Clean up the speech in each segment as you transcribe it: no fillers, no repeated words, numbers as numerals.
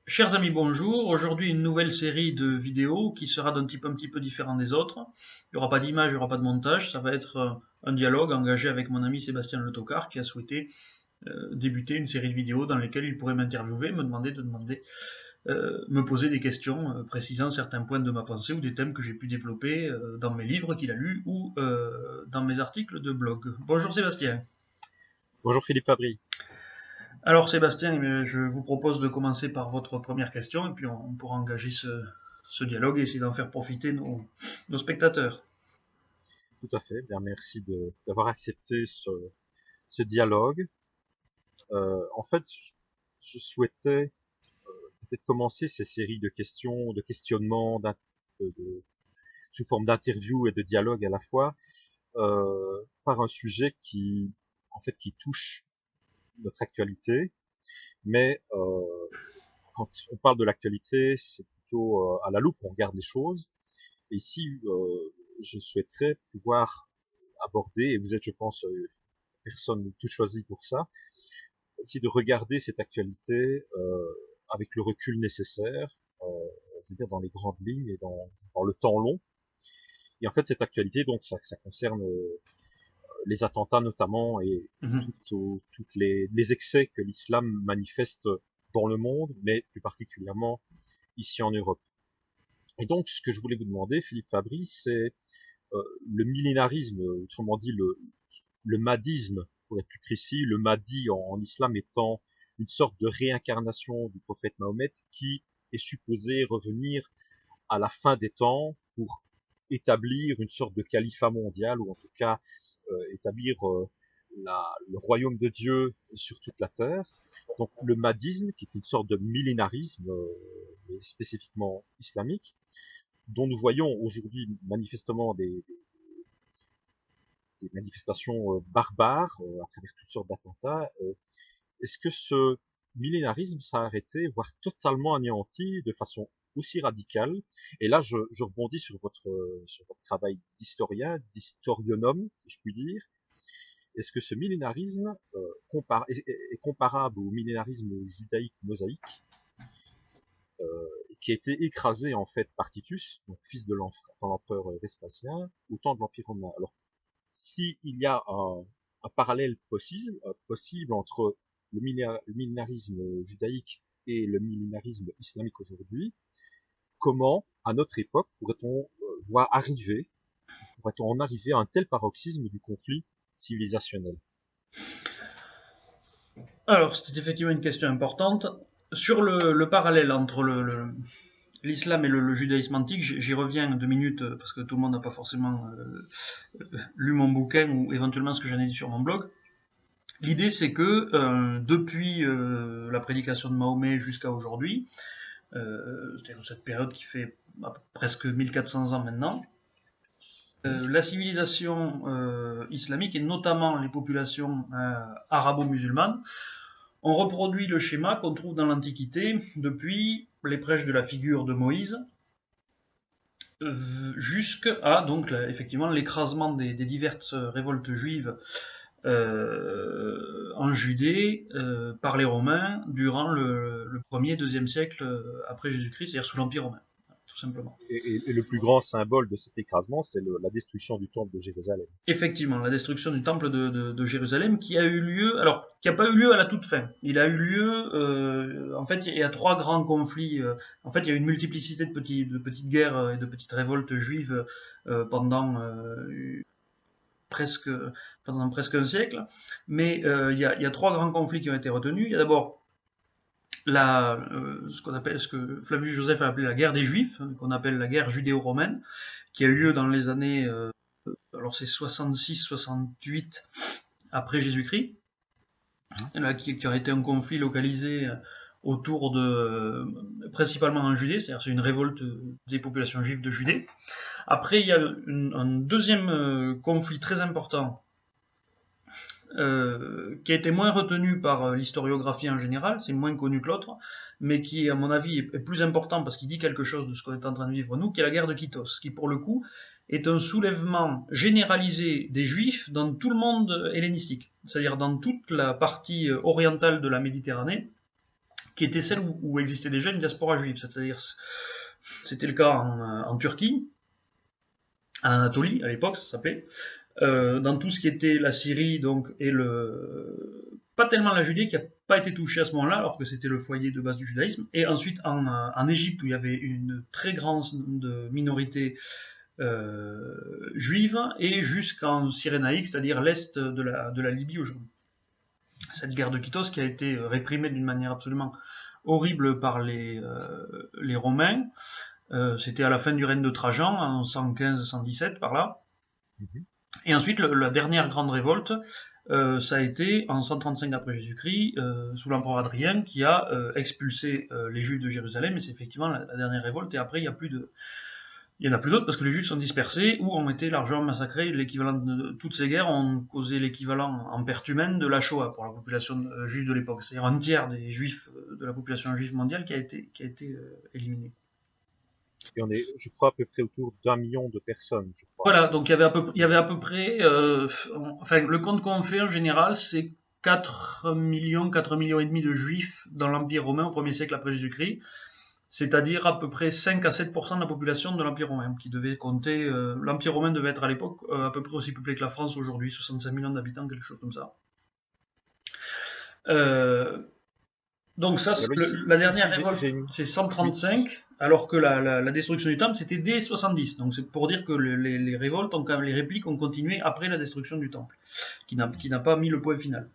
Chers amis, bonjour. Aujourd'hui, une nouvelle série de vidéos qui sera d'un type un petit peu différent des autres. Il n'y aura pas d'image, il n'y aura pas de montage. Ça va être un dialogue engagé avec mon ami Sébastien Le Tocard qui a souhaité débuter une série de vidéos dans lesquelles il pourrait m'interviewer, me poser des questions précisant certains points de ma pensée ou des thèmes que j'ai pu développer dans mes livres qu'il a lus ou dans mes articles de blog. Bonjour Sébastien. Bonjour Philippe Fabry. Alors Sébastien, je vous propose de commencer par votre première question et puis on pourra engager ce dialogue et essayer d'en faire profiter nos spectateurs. Tout à fait. Bien, merci d'avoir accepté ce dialogue. En fait, je souhaitais peut-être commencer ces séries de questions, de questionnements, sous forme d'interviews et de dialogue à la fois, par un sujet qui touche notre actualité. Mais quand on parle de l'actualité, c'est plutôt à la loupe qu'on regarde les choses. Et ici, je souhaiterais pouvoir aborder, et vous êtes, je pense, personne toute choisie pour ça, essayer de regarder cette actualité avec le recul nécessaire, je veux dire dans les grandes lignes et dans le temps long. Et en fait, cette actualité, donc, ça concerne les attentats notamment et Mhm. toutes les excès que l'islam manifeste dans le monde, mais plus particulièrement ici en Europe. Et donc, ce que je voulais vous demander, Philippe Fabry, c'est le millénarisme, autrement dit le mahdisme, pour être plus précis, le Mahdi en islam étant une sorte de réincarnation du prophète Mahomet qui est supposé revenir à la fin des temps pour établir une sorte de califat mondial, ou en tout cas établir le royaume de Dieu sur toute la terre. Donc le mahdisme, qui est une sorte de millénarisme, mais spécifiquement islamique, dont nous voyons aujourd'hui manifestement des manifestations barbares à travers toutes sortes d'attentats. Est-ce que ce millénarisme sera arrêté, voire totalement anéanti de façon aussi radicale? Et là, je rebondis sur votre travail d'historien, d'historionome, si je puis dire. Est-ce que ce millénarisme est comparable au millénarisme judaïque mosaïque, qui a été écrasé en fait par Titus, donc fils de l'empereur Vespasien, au temps de l'Empire romain? Alors, s'il y a un parallèle possible entre le millénarisme judaïque et le millénarisme islamique aujourd'hui, comment, à notre époque, pourrait-on en arriver à un tel paroxysme du conflit civilisationnel? Alors, c'est effectivement une question importante. Sur le parallèle entre l'islam et le judaïsme antique, j'y reviens 2 minutes parce que tout le monde n'a pas forcément lu mon bouquin ou éventuellement ce que j'en ai dit sur mon blog. L'idée, c'est que depuis la prédication de Mahomet jusqu'à aujourd'hui, c'est-à-dire cette période qui fait presque 1400 ans maintenant, la civilisation islamique et notamment les populations arabo-musulmanes ont reproduit le schéma qu'on trouve dans l'Antiquité depuis les prêches de la figure de Moïse jusqu'à donc effectivement l'écrasement des diverses révoltes juives en Judée par les Romains durant le 1er et 2e siècle après Jésus-Christ, c'est-à-dire sous l'Empire romain, tout simplement. Et le plus grand symbole de cet écrasement, c'est la destruction du temple de Jérusalem. Effectivement, la destruction du temple de Jérusalem qui a eu lieu, alors qui n'a pas eu lieu à la toute fin. Il a eu lieu, en fait, il y a 3 grands conflits. En fait, il y a eu une multiplicité de petites guerres et de petites révoltes juives presque, pendant presque un siècle. Mais il y a 3 grands conflits qui ont été retenus. Il y a d'abord ce que Flavius Joseph a appelé la guerre des Juifs, qu'on appelle la guerre judéo-romaine, qui a eu lieu dans les années, alors c'est 66-68 après Jésus-Christ, qui aurait été un conflit localisé autour principalement en Judée, c'est-à-dire c'est une révolte des populations juives de Judée. Après, il y a un deuxième conflit très important qui a été moins retenu par l'historiographie en général, c'est moins connu que l'autre, mais qui, à mon avis, est plus important parce qu'il dit quelque chose de ce qu'on est en train de vivre nous, qui est la guerre de Kittos, qui, pour le coup, est un soulèvement généralisé des Juifs dans tout le monde hellénistique, c'est-à-dire dans toute la partie orientale de la Méditerranée, qui était celle où existait déjà une diaspora juive, c'est-à-dire c'était le cas en Turquie, en Anatolie à l'époque ça s'appelait, dans tout ce qui était la Syrie donc et pas tellement la Judée qui n'a pas été touchée à ce moment-là alors que c'était le foyer de base du judaïsme, et ensuite en Égypte où il y avait une très grande minorité juive, et jusqu'en Cyrénaïque, c'est-à-dire l'est de la Libye aujourd'hui. Cette guerre de Kittos qui a été réprimée d'une manière absolument horrible par les Romains. C'était à la fin du règne de Trajan, en 115-117 par là. Et ensuite, la dernière grande révolte, ça a été en 135 après Jésus-Christ, sous l'empereur Adrien, qui a expulsé les Juifs de Jérusalem, et c'est effectivement la dernière révolte, et après il n'y en a plus d'autres parce que les Juifs sont dispersés ou ont été largement massacrés. L'équivalent de toutes ces guerres ont causé l'équivalent en perte humaine de la Shoah pour la population juive de l'époque. C'est-à-dire un tiers des Juifs de la population juive mondiale qui a été éliminé. Et on est, je crois, à peu près autour d'1 million de personnes, je crois. Voilà, donc il y avait à peu près, enfin le compte qu'on fait en général, c'est 4 millions, 4 millions et demi de Juifs dans l'Empire romain au 1er siècle après Jésus-Christ. C'est-à-dire à peu près 5 à 7% de la population de l'Empire romain, qui devait compter. L'Empire romain devait être à l'époque à peu près aussi peuplé que la France aujourd'hui, 65 millions d'habitants, quelque chose comme ça. Donc ça, la dernière révolte, c'est 135, alors que la destruction du temple, c'était dès 70. Donc c'est pour dire que les révoltes, les répliques ont continué après la destruction du temple, qui n'a pas mis le point final.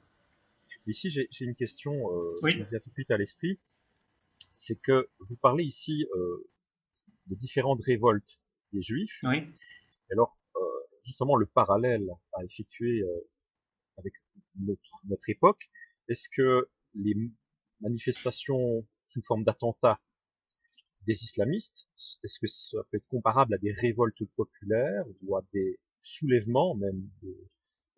Ici, j'ai une question oui. qui me vient tout de suite à l'esprit. C'est que vous parlez ici de différentes révoltes des Juifs. Oui. Alors, justement, le parallèle à effectuer avec notre époque, est-ce que les manifestations sous forme d'attentats des islamistes, est-ce que ça peut être comparable à des révoltes populaires ou à des soulèvements même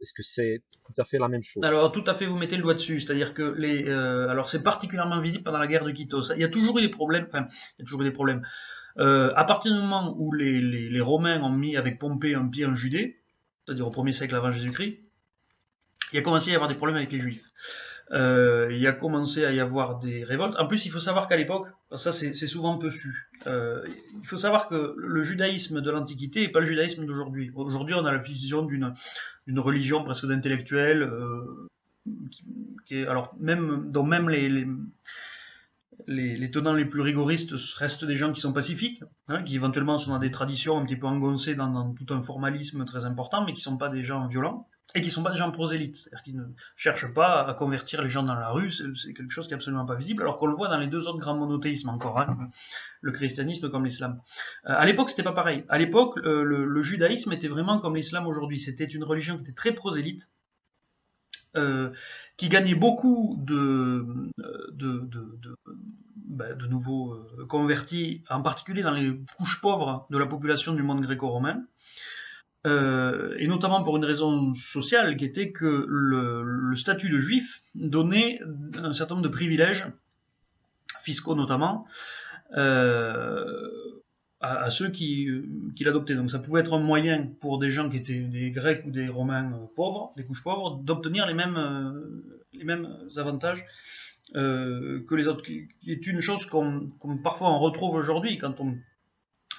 est-ce que c'est tout à fait la même chose? Alors tout à fait, vous mettez le doigt dessus, c'est-à-dire que alors c'est particulièrement visible pendant la guerre de Kittos. Il y a toujours eu des problèmes, à partir du moment où les Romains ont mis avec Pompée un pied en Judée, c'est-à-dire au 1er siècle avant Jésus-Christ, il a commencé à y avoir des problèmes avec les Juifs. Il a commencé à y avoir des révoltes. En plus, il faut savoir qu'à l'époque, ça c'est souvent peu su, il faut savoir que le judaïsme de l'Antiquité n'est pas le judaïsme d'aujourd'hui. Aujourd'hui, on a la vision d'une religion presque d'intellectuels, dont même les tenants les plus rigoristes restent des gens qui sont pacifiques, hein, qui éventuellement sont dans des traditions un petit peu engoncées dans tout un formalisme très important, mais qui ne sont pas des gens violents, et qui ne sont pas des gens prosélytes, c'est-à-dire qui ne cherchent pas à convertir les gens dans la rue, c'est quelque chose qui n'est absolument pas visible, alors qu'on le voit dans les deux autres grands monothéismes encore, hein, le christianisme comme l'islam. À l'époque, c'était pas pareil. À l'époque, le judaïsme était vraiment comme l'islam aujourd'hui, c'était une religion qui était très prosélyte, qui gagnait beaucoup de nouveaux convertis, en particulier dans les couches pauvres de la population du monde gréco-romain, et notamment pour une raison sociale qui était que le statut de juif donnait un certain nombre de privilèges, fiscaux notamment, à ceux qui l'adoptaient. Donc ça pouvait être un moyen pour des gens qui étaient des Grecs ou des Romains pauvres, des couches pauvres, d'obtenir les mêmes avantages que les autres, qui est une chose qu'on parfois on retrouve aujourd'hui quand on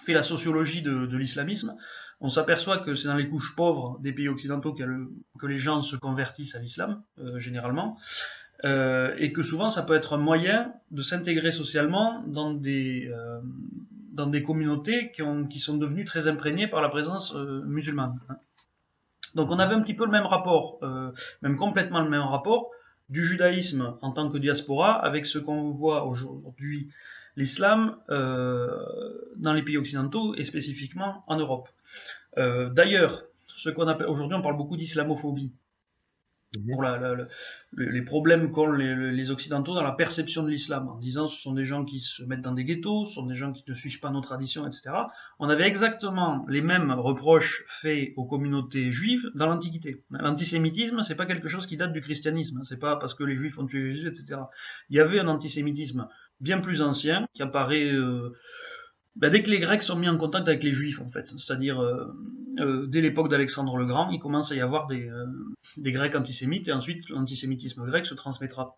fait la sociologie de l'islamisme. On s'aperçoit que c'est dans les couches pauvres des pays occidentaux que les gens se convertissent à l'islam, généralement, et que souvent ça peut être un moyen de s'intégrer socialement dans des communautés qui sont devenues très imprégnées par la présence musulmane. Donc on avait un petit peu le même rapport, même complètement le même rapport, du judaïsme en tant que diaspora avec ce qu'on voit aujourd'hui, l'islam, dans les pays occidentaux et spécifiquement en Europe. D'ailleurs, ce qu'on appelle aujourd'hui, on parle beaucoup d'islamophobie, pour les problèmes qu'ont les Occidentaux dans la perception de l'islam, en disant ce sont des gens qui se mettent dans des ghettos, ce sont des gens qui ne suivent pas nos traditions, etc. On avait exactement les mêmes reproches faits aux communautés juives dans l'Antiquité. L'antisémitisme, c'est pas quelque chose qui date du christianisme, c'est pas parce que les juifs ont tué Jésus, etc. Il y avait un antisémitisme bien plus ancien qui apparaît dès que les Grecs sont mis en contact avec les Juifs, en fait, c'est-à-dire dès l'époque d'Alexandre le Grand, il commence à y avoir des Grecs antisémites, et ensuite l'antisémitisme grec se transmettra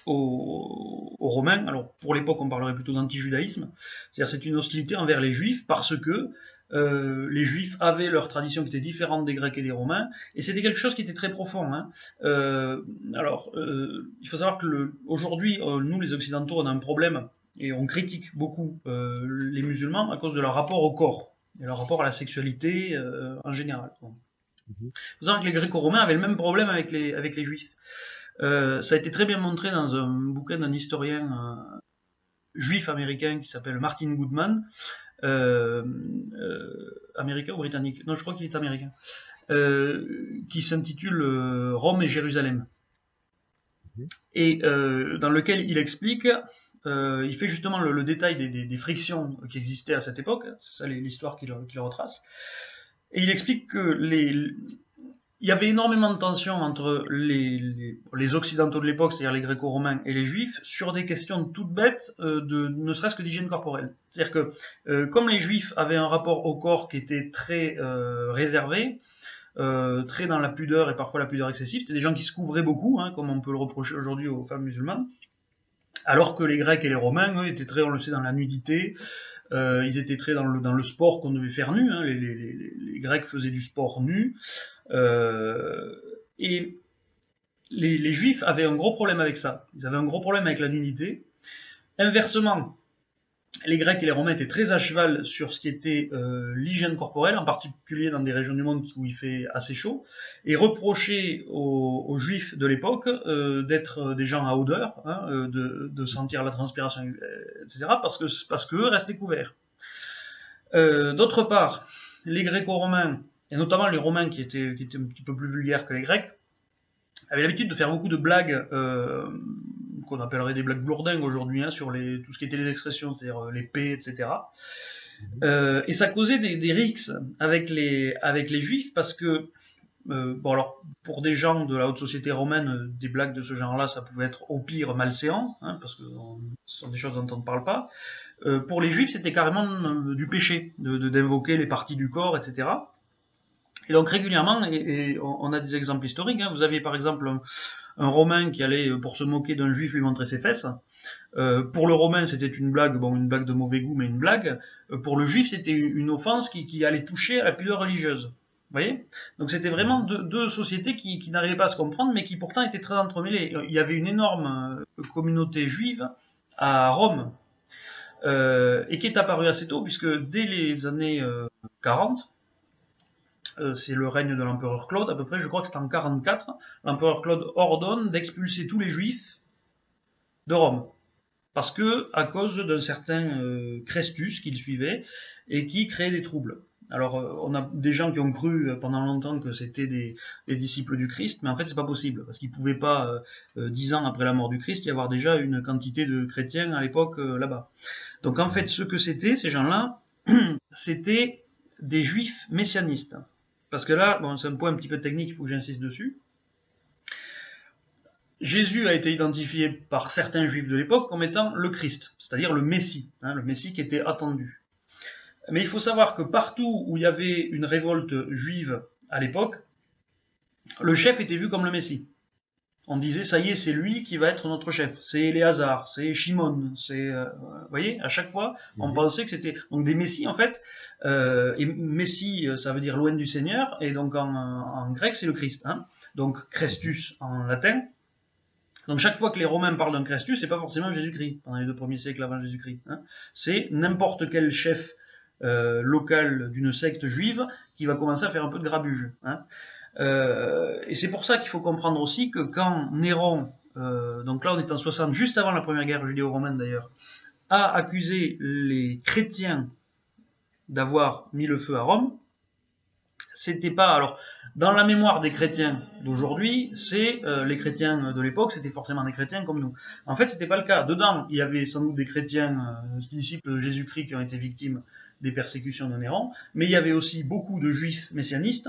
aux Romains. Alors pour l'époque on parlerait plutôt d'anti-judaïsme, c'est-à-dire c'est une hostilité envers les Juifs parce que les Juifs avaient leur tradition qui était différente des Grecs et des Romains, et c'était quelque chose qui était très profond. Hein. Il faut savoir que aujourd'hui, nous les Occidentaux, on a un problème, et on critique beaucoup les musulmans à cause de leur rapport au corps, et leur rapport à la sexualité en général. Il faut savoir que les Gréco-Romains avaient le même problème avec les Juifs. Ça a été très bien montré dans un bouquin d'un historien juif américain qui s'appelle Martin Goodman, américain ou britannique, non je crois qu'il est américain, qui s'intitule Rome et Jérusalem, et dans lequel il explique, il fait justement le détail des frictions qui existaient à cette époque, c'est ça l'histoire qu'il retrace, et il explique que il y avait énormément de tensions entre les Occidentaux de l'époque, c'est-à-dire les Gréco-Romains et les Juifs, sur des questions toutes bêtes, ne serait-ce que d'hygiène corporelle. C'est-à-dire que, comme les Juifs avaient un rapport au corps qui était très réservé, très dans la pudeur et parfois la pudeur excessive, c'était des gens qui se couvraient beaucoup, hein, comme on peut le reprocher aujourd'hui aux femmes musulmanes, alors que les Grecs et les Romains, eux, étaient très, on le sait, dans la nudité. Ils étaient très dans le sport qu'on devait faire nu. Hein. Les Grecs faisaient du sport nu. Et les Juifs avaient un gros problème avec ça. Ils avaient un gros problème avec la nudité. Inversement, les Grecs et les Romains étaient très à cheval sur ce qui était l'hygiène corporelle, en particulier dans des régions du monde où il fait assez chaud, et reprochaient aux Juifs de l'époque d'être des gens à odeur, hein, de sentir la transpiration, etc., parce qu'eux restaient couverts. D'autre part, les Gréco-Romains, et notamment les Romains qui étaient un petit peu plus vulgaires que les Grecs, avaient l'habitude de faire beaucoup de blagues qu'on appellerait des blagues lourdingues aujourd'hui, hein, sur tout ce qui était les expressions, c'est-à-dire les P, etc. Et ça causait des rixes avec les Juifs, parce que, bon alors, pour des gens de la haute société romaine, des blagues de ce genre-là, ça pouvait être au pire malséant, hein, parce que ce sont des choses dont on ne parle pas. Pour les Juifs, c'était carrément du péché d'invoquer les parties du corps, etc. Et donc régulièrement, et on a des exemples historiques, hein, vous aviez par exemple un Romain qui allait, pour se moquer d'un Juif, lui montrer ses fesses. Pour le Romain, c'était une blague de mauvais goût, mais une blague. Pour le Juif, c'était une offense qui allait toucher à la pudeur religieuse. Vous voyez ? Donc c'était vraiment deux sociétés qui n'arrivaient pas à se comprendre, mais qui pourtant étaient très entremêlées. Il y avait une énorme communauté juive à Rome, et qui est apparue assez tôt, puisque dès les années 40, c'est le règne de l'empereur Claude, à peu près, je crois que c'est en 44, l'empereur Claude ordonne d'expulser tous les Juifs de Rome, parce que à cause d'un certain Chrestus qu'il suivait et qui créait des troubles. Alors on a des gens qui ont cru pendant longtemps que c'était des disciples du Christ, mais en fait c'est pas possible, parce qu'il pouvait pas 10 ans après la mort du Christ y avoir déjà une quantité de chrétiens à l'époque là-bas. Donc en fait ce que c'était, ces gens-là, c'était des Juifs messianistes. Parce que là, bon, c'est un point un petit peu technique, il faut que j'insiste dessus. Jésus a été identifié par certains juifs de l'époque comme étant le Christ, c'est-à-dire le Messie, hein, le Messie qui était attendu. Mais il faut savoir que partout où il y avait une révolte juive à l'époque, le chef était vu comme le Messie. On disait, ça y est, c'est lui qui va être notre chef. C'est Éléazar, c'est Shimon, c'est... vous voyez, à chaque fois, on pensait que c'était... Donc des messies, en fait, et Messie, ça veut dire loin du Seigneur, et donc en grec, c'est le Christ. Hein. Donc Christus en latin. Donc chaque fois que les Romains parlent d'un Christus, c'est pas forcément Jésus-Christ, pendant les 2 premiers siècles avant Jésus-Christ. Hein. C'est n'importe quel chef local d'une secte juive qui va commencer à faire un peu de grabuge. Hein. Et c'est pour ça qu'il faut comprendre aussi que quand Néron, donc là on est en 60, juste avant la première guerre judéo-romaine d'ailleurs, a accusé les chrétiens d'avoir mis le feu à Rome, c'était pas, alors dans la mémoire des chrétiens d'aujourd'hui, c'est les chrétiens de l'époque, c'était forcément des chrétiens comme nous. En fait, c'était pas le cas. Dedans, il y avait sans doute des chrétiens, disciples de Jésus-Christ qui ont été victimes des persécutions de Néron, mais il y avait aussi beaucoup de juifs messianistes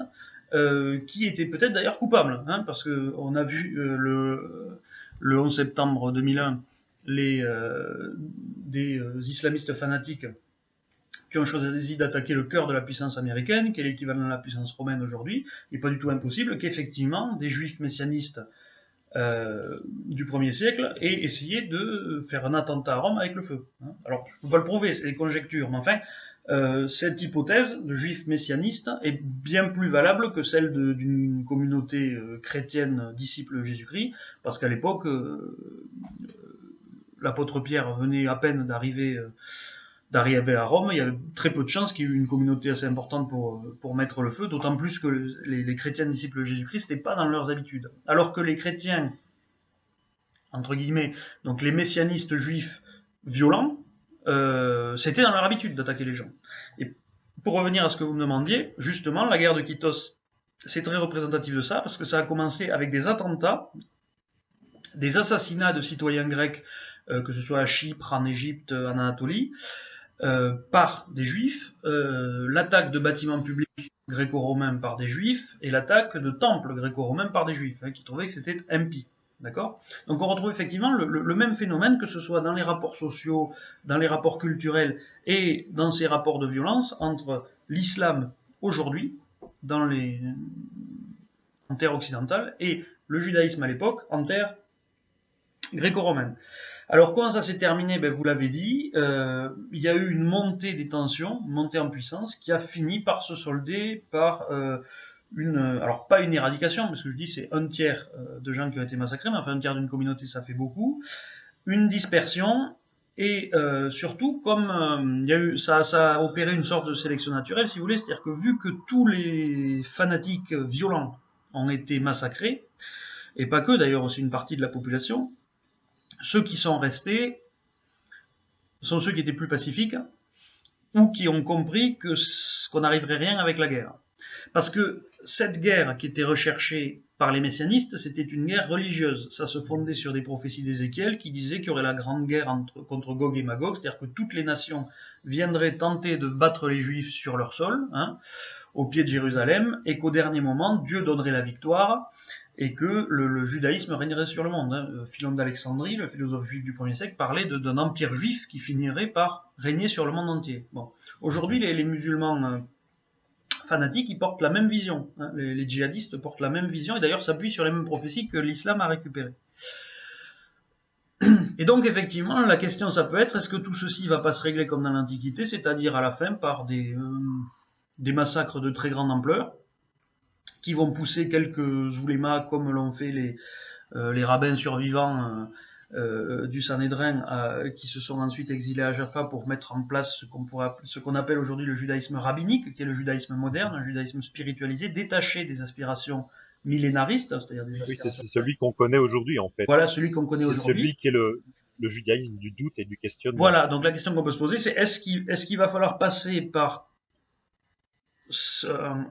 qui étaient peut-être d'ailleurs coupables, hein, parce que on a vu le 11 septembre 2001 des islamistes fanatiques qui ont choisi d'attaquer le cœur de la puissance américaine, qui est l'équivalent de la puissance romaine aujourd'hui. Il n'est pas du tout impossible qu'effectivement des juifs messianistes du 1er siècle et essayer de faire un attentat à Rome avec le feu. Alors, je ne peux pas le prouver, c'est des conjectures, mais enfin, cette hypothèse de juifs messianistes est bien plus valable que celle d'une communauté chrétienne disciple de Jésus-Christ, parce qu'à l'époque, l'apôtre Pierre venait à peine d'arriver à Rome, il y avait très peu de chances qu'il y ait eu une communauté assez importante pour mettre le feu, d'autant plus que les chrétiens disciples de Jésus-Christ n'étaient pas dans leurs habitudes. Alors que les chrétiens, entre guillemets, donc les messianistes juifs violents, c'était dans leur habitude d'attaquer les gens. Et pour revenir à ce que vous me demandiez, justement, la guerre de Kittos, c'est très représentatif de ça, parce que ça a commencé avec des attentats, des assassinats de citoyens grecs, que ce soit à Chypre, en Égypte, en Anatolie, par des juifs, l'attaque de bâtiments publics gréco-romains par des juifs, et l'attaque de temples gréco-romains par des juifs, qui trouvaient que c'était impie. D'accord ? Donc on retrouve effectivement le même phénomène, que ce soit dans les rapports sociaux, dans les rapports culturels et dans ces rapports de violence entre l'islam aujourd'hui, en terre occidentale, et le judaïsme à l'époque, en terre gréco-romaine. Alors comment ça s'est terminé? Vous l'avez dit, il y a eu une montée des tensions, une montée en puissance, qui a fini par se solder par alors pas une éradication, parce que je dis c'est un tiers de gens qui ont été massacrés, mais enfin un tiers d'une communauté ça fait beaucoup, une dispersion, et surtout comme ça a opéré une sorte de sélection naturelle, si vous voulez, c'est-à-dire que vu que tous les fanatiques violents ont été massacrés, et pas que d'ailleurs, aussi une partie de la population, ceux qui sont restés sont ceux qui étaient plus pacifiques ou qui ont compris qu'on n'arriverait rien avec la guerre. Parce que cette guerre qui était recherchée par les messianistes, c'était une guerre religieuse. Ça se fondait sur des prophéties d'Ézéchiel qui disaient qu'il y aurait la grande guerre contre Gog et Magog, c'est-à-dire que toutes les nations viendraient tenter de battre les Juifs sur leur sol, au pied de Jérusalem, et qu'au dernier moment, Dieu donnerait la victoire, et que le judaïsme régnerait sur le monde. Philon d'Alexandrie, le philosophe juif du 1er siècle, parlait d'un empire juif qui finirait par régner sur le monde entier. Bon. Aujourd'hui, les musulmans fanatiques, ils portent la même vision. Les djihadistes portent la même vision, et d'ailleurs s'appuient sur les mêmes prophéties que l'islam a récupérées. Et donc, effectivement, la question, ça peut être, est-ce que tout ceci va pas se régler comme dans l'Antiquité, c'est-à-dire à la fin par des massacres de très grande ampleur, qui vont pousser quelques oulémas, comme l'ont fait les rabbins survivants du Sanhédrin, qui se sont ensuite exilés à Jaffa pour mettre en place ce qu'on appelle aujourd'hui le judaïsme rabbinique, qui est le judaïsme moderne, un judaïsme spiritualisé, détaché des aspirations millénaristes, c'est-à-dire des aspirations... Oui, c'est celui qu'on connaît aujourd'hui, en fait. Voilà, celui qu'on connaît aujourd'hui. C'est celui qui est le judaïsme du doute et du questionnement. Voilà, donc la question qu'on peut se poser, c'est est-ce qu'il va falloir passer par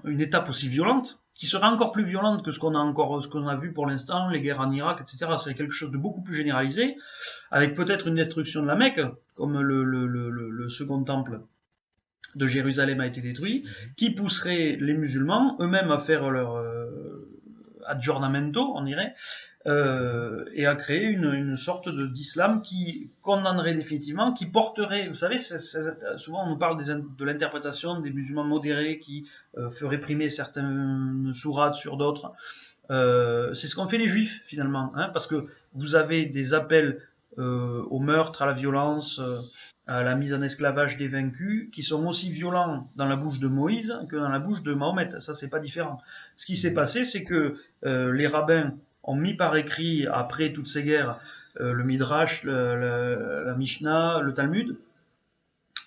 une étape aussi violente, qui sera encore plus violente que ce qu'on a vu pour l'instant, les guerres en Irak, etc. C'est quelque chose de beaucoup plus généralisé, avec peut-être une destruction de la Mecque, comme le second temple de Jérusalem a été détruit, qui pousserait les musulmans eux-mêmes à faire leur aggiornamento, on dirait, et à créer une sorte d'islam qui condamnerait définitivement, qui porterait, vous savez, souvent on nous parle de l'interprétation des musulmans modérés qui feraient primer certaines sourates sur d'autres. C'est ce qu'ont fait les juifs finalement, parce que vous avez des appels au meurtre, à la violence, à la mise en esclavage des vaincus, qui sont aussi violents dans la bouche de Moïse que dans la bouche de Mahomet. Ça, c'est pas différent. Ce qui s'est passé, c'est que les rabbins ont mis par écrit, après toutes ces guerres, le Midrash, la Mishnah, le Talmud,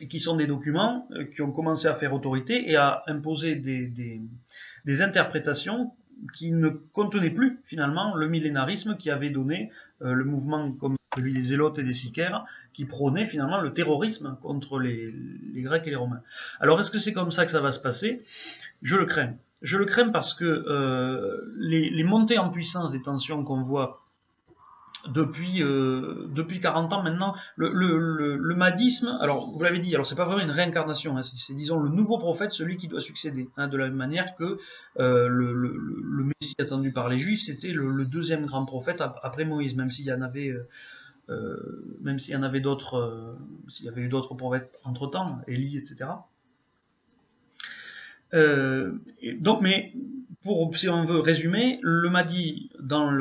qui sont des documents qui ont commencé à faire autorité et à imposer des interprétations qui ne contenaient plus, finalement, le millénarisme qui avait donné le mouvement comme celui des Zélotes et des Sicaires, qui prônait finalement le terrorisme contre les Grecs et les Romains. Alors, est-ce que c'est comme ça que ça va se passer? Je le crains. Je le crains parce que les montées en puissance des tensions qu'on voit depuis 40 ans maintenant, le mahdisme, alors vous l'avez dit, alors c'est pas vraiment une réincarnation, c'est disons le nouveau prophète, celui qui doit succéder, de la même manière que le Messie attendu par les Juifs, c'était le deuxième grand prophète après Moïse, même s'il y en avait d'autres, s'il y avait eu d'autres prophètes entre temps, Élie, etc. Donc, mais si on veut résumer, le Mahdi dans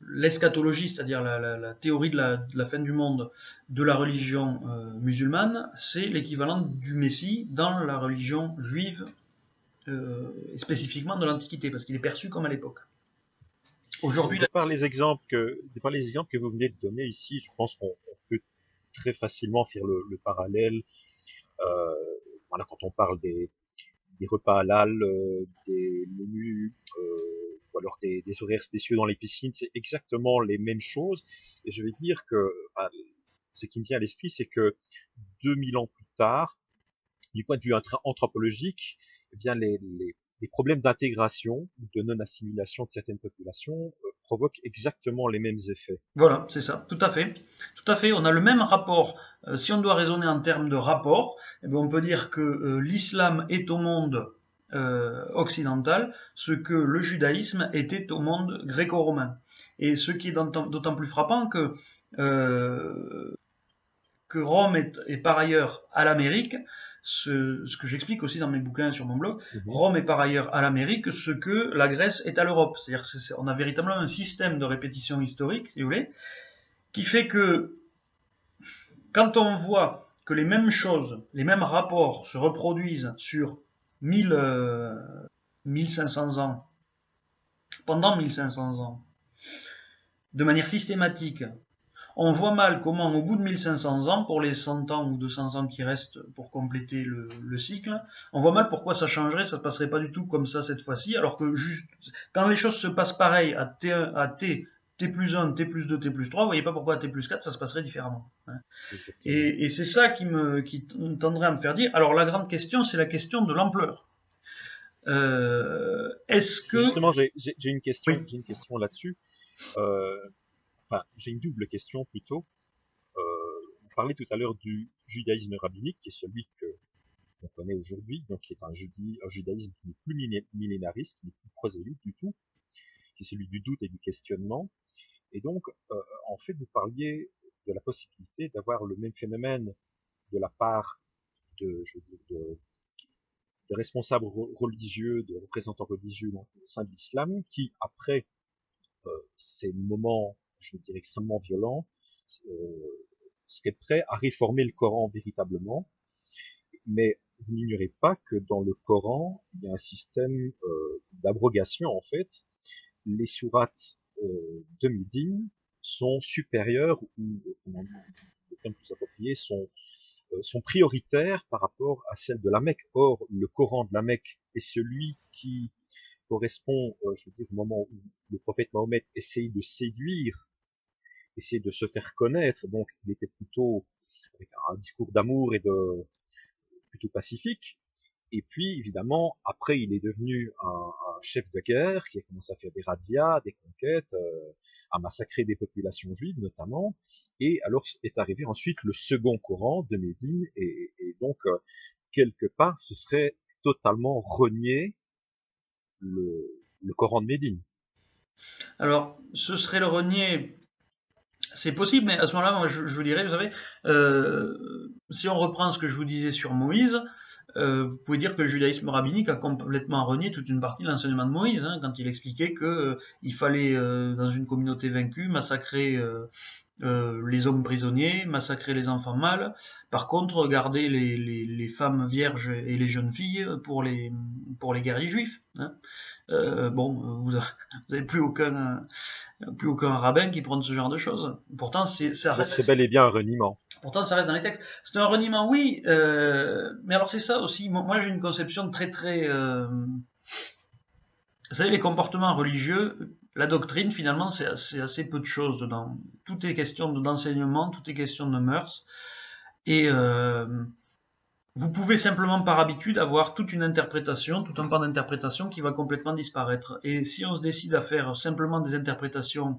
l'eschatologie, c'est-à-dire la théorie de la fin du monde de la religion musulmane, c'est l'équivalent du Messie dans la religion juive, et spécifiquement de l'Antiquité, parce qu'il est perçu comme à l'époque. Aujourd'hui, De par les exemples que vous venez de donner ici, je pense qu'on peut très facilement faire le parallèle. Euh, voilà, quand on parle des repas halal, des menus, ou alors des horaires spéciaux dans les piscines, c'est exactement les mêmes choses. Et je vais dire que ce qui me vient à l'esprit, c'est que 2000 ans plus tard, du point de vue anthropologique, eh bien les problèmes d'intégration ou de non-assimilation de certaines populations provoquent exactement les mêmes effets. voilà, c'est ça, tout à fait. Tout à fait, on a le même rapport. Si on doit raisonner en termes de rapport, eh bien, on peut dire que l'islam est au monde occidental ce que le judaïsme était au monde gréco-romain. Et ce qui est d'autant plus frappant que Rome est par ailleurs à l'Amérique, ce que j'explique aussi dans mes bouquins sur mon blog, Mhm. Rome est par ailleurs à l'Amérique ce que la Grèce est à l'Europe. C'est-à-dire qu'on a véritablement un système de répétition historique, si vous voulez, qui fait que quand on voit que les mêmes choses, les mêmes rapports se reproduisent sur 1500 ans, pendant 1500 ans, de manière systématique, on voit mal comment, au bout de 1500 ans, pour les 100 ans ou 200 ans qui restent pour compléter le cycle, on voit mal pourquoi ça changerait, ça ne passerait pas du tout comme ça cette fois-ci, alors que juste, quand les choses se passent pareil à T1, à T plus 1, T plus 2, T plus 3, vous voyez pas pourquoi à T plus 4, ça se passerait différemment. Exactement. Et c'est ça qui tendrait à me faire dire, alors la grande question, c'est la question de l'ampleur. Est-ce que... Justement, Oui, j'ai une question là-dessus. Euh, enfin, j'ai une double question plutôt. Vous parlez tout à l'heure du judaïsme rabbinique, qui est celui que qu'on connaît aujourd'hui, donc qui est un judaïsme qui n'est plus millénariste, qui n'est plus prosélyte du tout, qui est celui du doute et du questionnement. Et donc, en fait, vous parliez de la possibilité d'avoir le même phénomène de la part je veux dire, de responsables religieux, de représentants religieux au sein de l'islam, qui, après ces moments, je veux dire, extrêmement violents, euh, seraient prêts à réformer le Coran véritablement. Mais vous n'ignorez pas que dans le Coran, il y a un système d'abrogation, en fait. Les sourates de Médine sont supérieures, ou le terme plus approprié, sont prioritaires par rapport à celles de la Mecque. Or, le Coran de la Mecque est celui qui correspond, je veux dire, au moment où le prophète Mahomet essaye de séduire, essaye de se faire connaître, donc il était plutôt avec un discours d'amour et de plutôt pacifique. Et puis, évidemment, après, il est devenu un chef de guerre qui a commencé à faire des razzias, des conquêtes, à massacrer des populations juives notamment. Et alors est arrivé ensuite le second Coran de Médine. Et donc, quelque part, ce serait totalement renier le Coran de Médine. alors ce serait le renier. C'est possible, mais à ce moment-là, moi, je vous dirais, vous savez, si on reprend ce que je vous disais sur Moïse, vous pouvez dire que le judaïsme rabbinique a complètement renié toute une partie de l'enseignement de Moïse, hein, quand il expliquait que il fallait, dans une communauté vaincue, massacrer les hommes prisonniers, massacrer les enfants mâles. Par contre, garder les femmes vierges et les jeunes filles pour les guerriers juifs. Hein. Bon, vous n'avez plus aucun rabbin qui prône ce genre de choses. Donc c'est bel et bien un reniement. Pourtant, ça reste dans les textes. C'est un reniement, oui, mais alors c'est ça aussi. Moi, j'ai une conception très, très. Vous savez, les comportements religieux, la doctrine, finalement, c'est assez peu de choses dedans. Tout est question d'enseignement, tout est question de mœurs. Et vous pouvez simplement, par habitude, avoir toute une interprétation, tout un pan d'interprétation qui va complètement disparaître. Et si on se décide à faire simplement des interprétations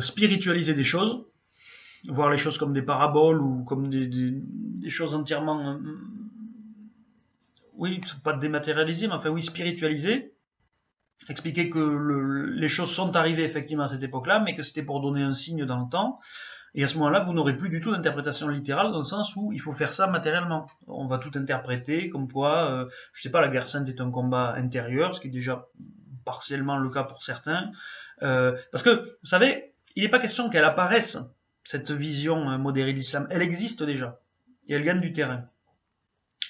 spiritualisées des choses, voir les choses comme des paraboles ou comme des choses entièrement, oui, pas dématérialisées, mais enfin oui, spiritualisées, expliquer que les choses sont arrivées effectivement à cette époque-là, mais que c'était pour donner un signe dans le temps. Et à ce moment-là, vous n'aurez plus du tout d'interprétation littérale dans le sens où il faut faire ça matériellement. On va tout interpréter comme quoi, je sais pas, la guerre sainte est un combat intérieur, ce qui est déjà partiellement le cas pour certains. Parce que, vous savez, il n'est pas question qu'elle apparaisse, cette vision modérée de l'islam. Elle existe déjà. Et elle gagne du terrain.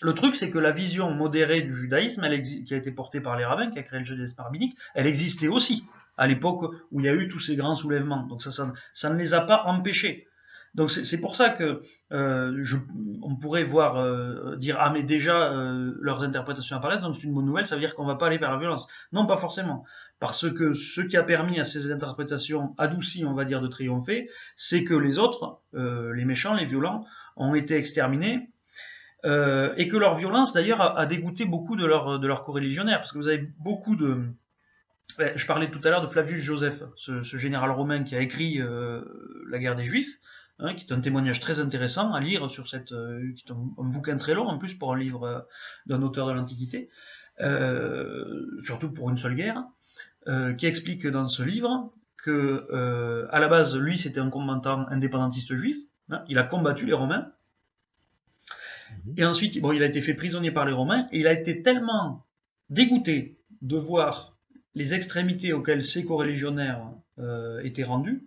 Le truc, c'est que la vision modérée du judaïsme, qui a été portée par les rabbins, qui a créé le judaïsme rabbinique, elle existait aussi à l'époque où il y a eu tous ces grands soulèvements. Donc ça ne les a pas empêchés. Donc c'est pour ça que on pourrait dire ah mais déjà leurs interprétations apparaissent, donc c'est une bonne nouvelle, ça veut dire qu'on va pas aller vers la violence. Non, pas forcément, parce que ce qui a permis à ces interprétations adoucies, on va dire, de triompher, c'est que les autres, les méchants, les violents, ont été exterminés. Et que leur violence d'ailleurs a dégoûté beaucoup de leurs coreligionnaires, parce que vous avez beaucoup de... Je parlais tout à l'heure de Flavius Joseph, ce général romain qui a écrit la guerre des Juifs, hein, qui est un témoignage très intéressant à lire sur qui est un bouquin très long en plus pour un livre d'un auteur de l'Antiquité, surtout pour une seule guerre, qui explique dans ce livre que à la base lui c'était un combattant indépendantiste juif, hein, il a combattu les Romains. Et ensuite, bon, il a été fait prisonnier par les Romains, et il a été tellement dégoûté de voir les extrémités auxquelles ses coreligionnaires étaient rendus,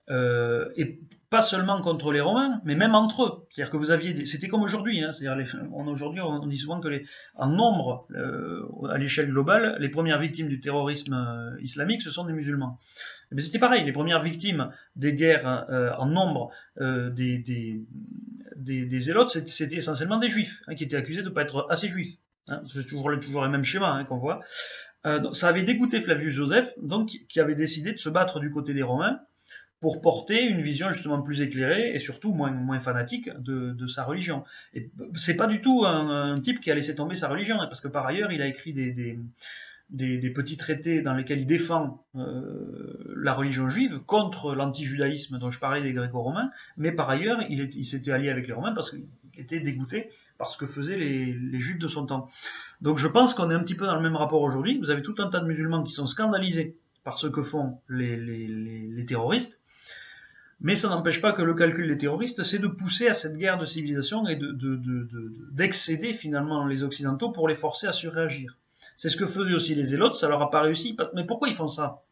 et pas seulement contre les Romains, mais même entre eux. C'est-à-dire que vous aviez, c'était comme aujourd'hui, hein, aujourd'hui on dit souvent que en nombre, à l'échelle globale, les premières victimes du terrorisme islamique, ce sont des musulmans. Mais c'était pareil, les premières victimes des guerres en nombre des zélotes, c'était essentiellement des juifs, hein, qui étaient accusés de ne pas être assez juifs. Hein, c'est toujours le même schéma hein, qu'on voit. Donc, ça avait dégoûté Flavius Joseph, donc, qui avait décidé de se battre du côté des Romains pour porter une vision justement plus éclairée et surtout moins fanatique de sa religion. Et c'est pas du tout un type qui a laissé tomber sa religion, hein, parce que par ailleurs, il a écrit des petits traités dans lesquels il défend la religion juive contre l'anti-judaïsme dont je parlais des gréco-romains, mais par ailleurs, il s'était allié avec les Romains parce qu'il était dégoûté par ce que faisaient les juifs de son temps. Donc je pense qu'on est un petit peu dans le même rapport aujourd'hui. Vous avez tout un tas de musulmans qui sont scandalisés par ce que font les terroristes, mais ça n'empêche pas que le calcul des terroristes, c'est de pousser à cette guerre de civilisation et d'excéder finalement les Occidentaux pour les forcer à surréagir. C'est ce que faisaient aussi les Zélotes, ça leur a pas réussi. Mais pourquoi ils font ça?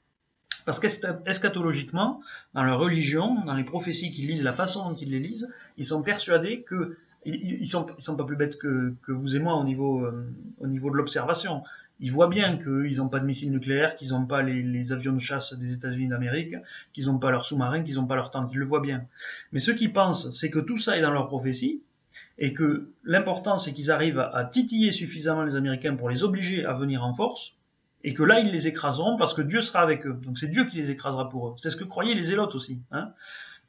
Parce qu'eschatologiquement, dans leur religion, dans les prophéties qu'ils lisent, la façon dont ils les lisent, ils sont persuadés que ils sont pas plus bêtes que vous et moi au niveau de l'observation. Ils voient bien qu'ils n'ont pas de missiles nucléaires, qu'ils n'ont pas les avions de chasse des États-Unis d'Amérique, qu'ils n'ont pas leurs sous-marins, qu'ils n'ont pas leurs tanks. Ils le voient bien. Mais ce qu'ils pensent, c'est que tout ça est dans leur prophétie, et que l'important, c'est qu'ils arrivent à titiller suffisamment les Américains pour les obliger à venir en force, et que là, ils les écraseront parce que Dieu sera avec eux. Donc c'est Dieu qui les écrasera pour eux. C'est ce que croyaient les Zélotes aussi. Hein.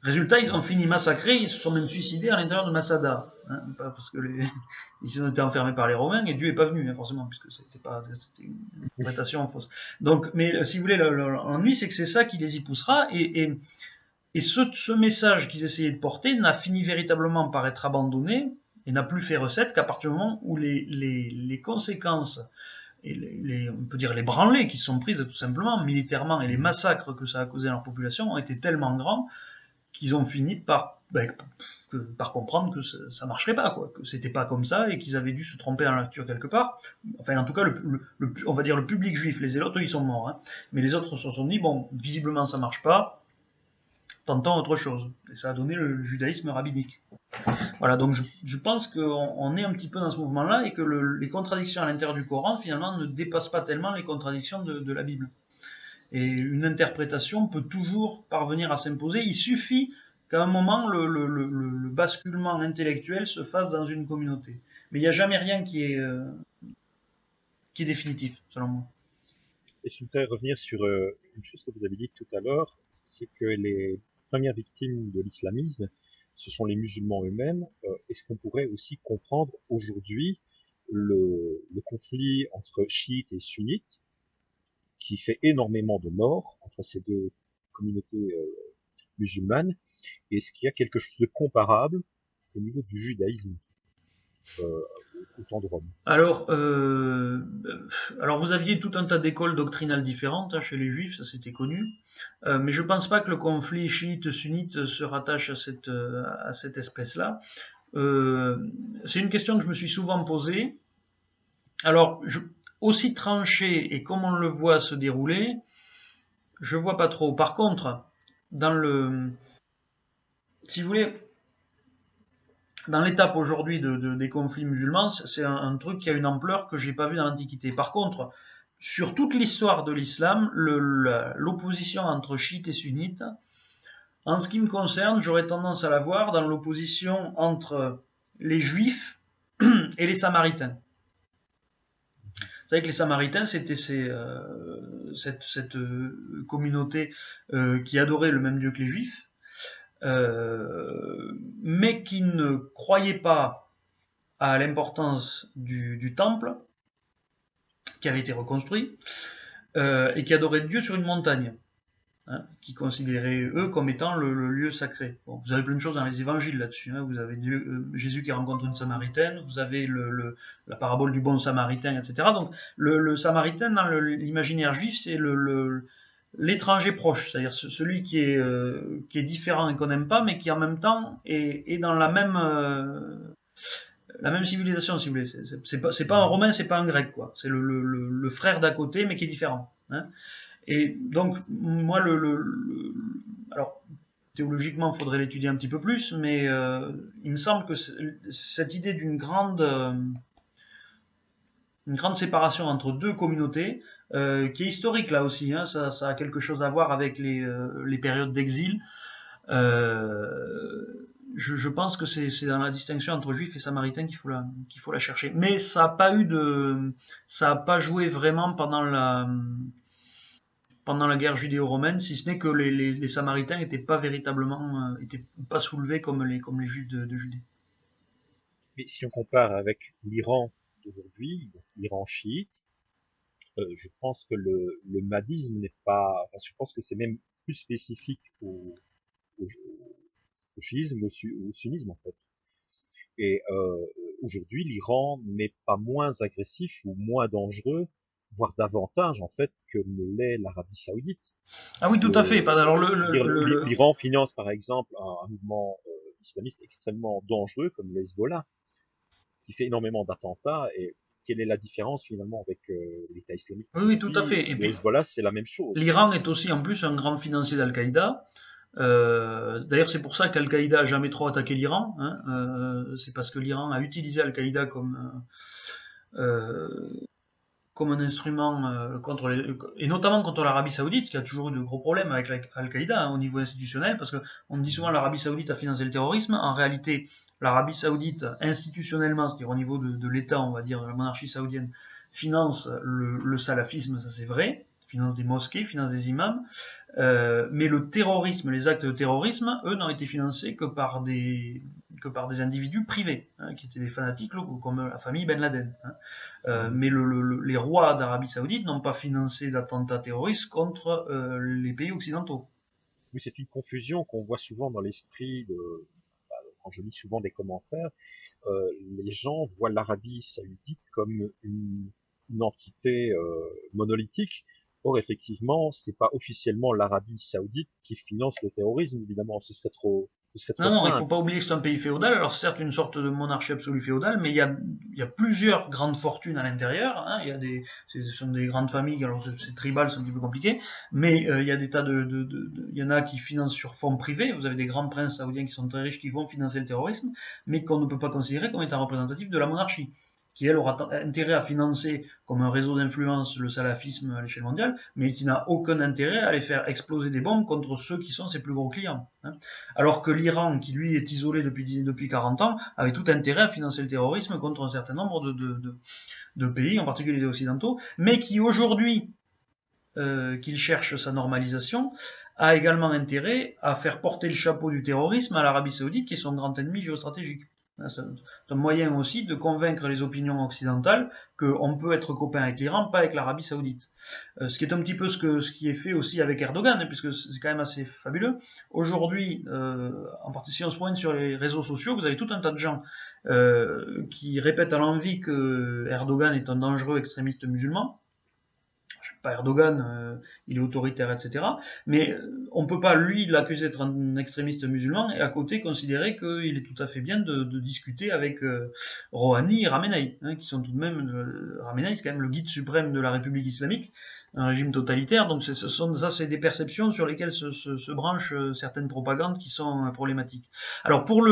Résultat, ils ont fini massacrés, ils se sont même suicidés à l'intérieur de Masada. Hein, parce que ils ont été enfermés par les Romains et Dieu n'est pas venu, hein, forcément, puisque c'était une interprétation fausse. Donc, mais si vous voulez, l'ennui, c'est que c'est ça qui les y poussera, et ce message qu'ils essayaient de porter n'a fini véritablement par être abandonné et n'a plus fait recette qu'à partir du moment où les conséquences et on peut dire les branlées qui sont prises tout simplement militairement et les massacres que ça a causé à leur population ont été tellement grands qu'ils ont fini par comprendre que ça marcherait pas, quoi, que c'était pas comme ça et qu'ils avaient dû se tromper dans la lecture quelque part. Enfin, en tout cas, on va dire le public juif, les zélotes, eux, ils sont morts. Hein. Mais les autres se sont dit, bon, visiblement ça marche pas, tentons autre chose. Et ça a donné le judaïsme rabbinique. Voilà, donc je pense qu'on est un petit peu dans ce mouvement-là et que les contradictions à l'intérieur du Coran, finalement, ne dépassent pas tellement les contradictions de la Bible. Et une interprétation peut toujours parvenir à s'imposer. Il suffit qu'à un moment, le basculement intellectuel se fasse dans une communauté. Mais il n'y a jamais rien qui est définitif, selon moi. Et je voudrais revenir sur une chose que vous avez dit tout à l'heure, c'est que les premières victimes de l'islamisme, ce sont les musulmans eux-mêmes. Est-ce qu'on pourrait aussi comprendre aujourd'hui le conflit entre chiites et sunnites, qui fait énormément de morts entre ces deux communautés musulmanes, et est-ce qu'il y a quelque chose de comparable au niveau du judaïsme? euh, au temps de Rome. Alors vous aviez tout un tas d'écoles doctrinales différentes hein, chez les Juifs, ça c'était connu. Mais je pense pas que le conflit chiite-sunnite se rattache à cette espèce-là. C'est une question que je me suis souvent posée. Alors, aussi tranché et comme on le voit se dérouler, je vois pas trop. Par contre, dans le, si vous voulez, dans l'étape aujourd'hui des conflits musulmans, c'est un truc qui a une ampleur que j'ai pas vu dans l'Antiquité. Par contre, sur toute l'histoire de l'islam, l'opposition entre chiites et sunnites, en ce qui me concerne, j'aurais tendance à la voir dans l'opposition entre les juifs et les samaritains. Vous savez que les Samaritains, c'était cette communauté qui adorait le même Dieu que les Juifs, mais qui ne croyait pas à l'importance du temple qui avait été reconstruit et qui adorait Dieu sur une montagne. Hein, qui considéraient eux comme étant le lieu sacré. Bon, vous avez plein de choses dans les évangiles là-dessus. Hein. Vous avez Jésus qui rencontre une Samaritaine, vous avez la parabole du bon Samaritain, etc. Donc le Samaritain dans l'imaginaire juif, c'est l'étranger proche, c'est-à-dire celui qui est différent et qu'on n'aime pas, mais qui en même temps est dans la même civilisation, si vous voulez. C'est pas un romain, c'est pas un grec, quoi. C'est le frère d'à côté, mais qui est différent. Hein. Et donc, moi, alors, théologiquement, il faudrait l'étudier un petit peu plus, mais il me semble que cette idée d'une une grande séparation entre deux communautés, qui est historique là aussi, hein, ça a quelque chose à voir avec les périodes d'exil. Je pense que c'est dans la distinction entre juifs et samaritains qu'il faut la chercher. Mais ça a pas joué vraiment pendant la guerre judéo-romaine, si ce n'est que les Samaritains n'étaient pas véritablement, étaient pas soulevés comme les Juifs de Judée. Mais si on compare avec l'Iran d'aujourd'hui, l'Iran chiite, je pense que le mahdisme n'est pas, enfin, je pense que c'est même plus spécifique au chiisme, au sunnisme en fait. Et aujourd'hui, l'Iran n'est pas moins agressif ou moins dangereux, voire davantage en fait que ne l'est l'Arabie Saoudite. Ah oui, tout à fait. Alors L'Iran finance par exemple un mouvement islamiste extrêmement dangereux comme le Hezbollah, qui fait énormément d'attentats. Et quelle est la différence finalement avec l'État islamique oui, oui, tout à aujourd'hui? fait. Et Le puis, Hezbollah, c'est la même chose. l'Iran est aussi en plus un grand financier d'Al-Qaïda. D'ailleurs, c'est pour ça qu'Al-Qaïda a jamais trop attaqué l'Iran. Hein. C'est parce que l'Iran a utilisé Al-Qaïda comme un instrument et notamment contre l'Arabie Saoudite, qui a toujours eu de gros problèmes avec Al-Qaïda hein, au niveau institutionnel, parce qu'on dit souvent l'Arabie Saoudite a financé le terrorisme. En réalité, l'Arabie Saoudite, institutionnellement, c'est-à-dire au niveau de l'État, on va dire, de la monarchie saoudienne, finance le salafisme, ça c'est vrai, finance des mosquées, finance des imams, mais le terrorisme, les actes de terrorisme, eux, n'ont été financés que par des individus privés, hein, qui étaient des fanatiques locaux, comme la famille Ben Laden. Hein. Mais les rois d'Arabie Saoudite n'ont pas financé d'attentats terroristes contre les pays occidentaux. Oui, c'est une confusion qu'on voit souvent dans l'esprit quand je lis souvent des commentaires. Les gens voient l'Arabie Saoudite comme une entité monolithique. Or, effectivement, c'est pas officiellement l'Arabie Saoudite qui finance le terrorisme, évidemment, ce serait trop Non, non, il ne faut simple. pas oublier que c'est un pays féodal. Alors, c'est certes une sorte de monarchie absolue féodale, mais il y a plusieurs grandes fortunes à l'intérieur. Hein. Ce sont des grandes familles, alors c'est tribal, c'est un petit peu compliqué, mais il y a des tas il y en a qui financent sur fonds privés. Vous avez des grands princes saoudiens qui sont très riches qui vont financer le terrorisme, mais qu'on ne peut pas considérer comme étant représentatif de la monarchie, qui elle aura intérêt à financer comme un réseau d'influence le salafisme à l'échelle mondiale, mais qui n'a aucun intérêt à aller faire exploser des bombes contre ceux qui sont ses plus gros clients. Hein. Alors que l'Iran, qui lui est isolé depuis 40 ans, avait tout intérêt à financer le terrorisme contre un certain nombre de pays, en particulier les occidentaux, mais qui aujourd'hui, qu'il cherche sa normalisation, a également intérêt à faire porter le chapeau du terrorisme à l'Arabie Saoudite, qui est son grand ennemi géostratégique. C'est un moyen aussi de convaincre les opinions occidentales qu'on peut être copain avec l'Iran, pas avec l'Arabie Saoudite. Ce qui est un petit peu ce qui est fait aussi avec Erdogan, hein, puisque c'est quand même assez fabuleux. Aujourd'hui, en particulier si on se pointe sur les réseaux sociaux, vous avez tout un tas de gens qui répètent à l'envi que Erdogan est un dangereux extrémiste musulman. Pas Erdogan, il est autoritaire, etc. Mais on ne peut pas, lui, l'accuser d'être un extrémiste musulman et à côté considérer qu'il est tout à fait bien de discuter avec Rouhani et Ramenei, hein, qui sont tout de même, Ramenei, c'est quand même le guide suprême de la République islamique, un régime totalitaire, donc ça c'est des perceptions sur lesquelles se branchent certaines propagandes qui sont problématiques. Alors pour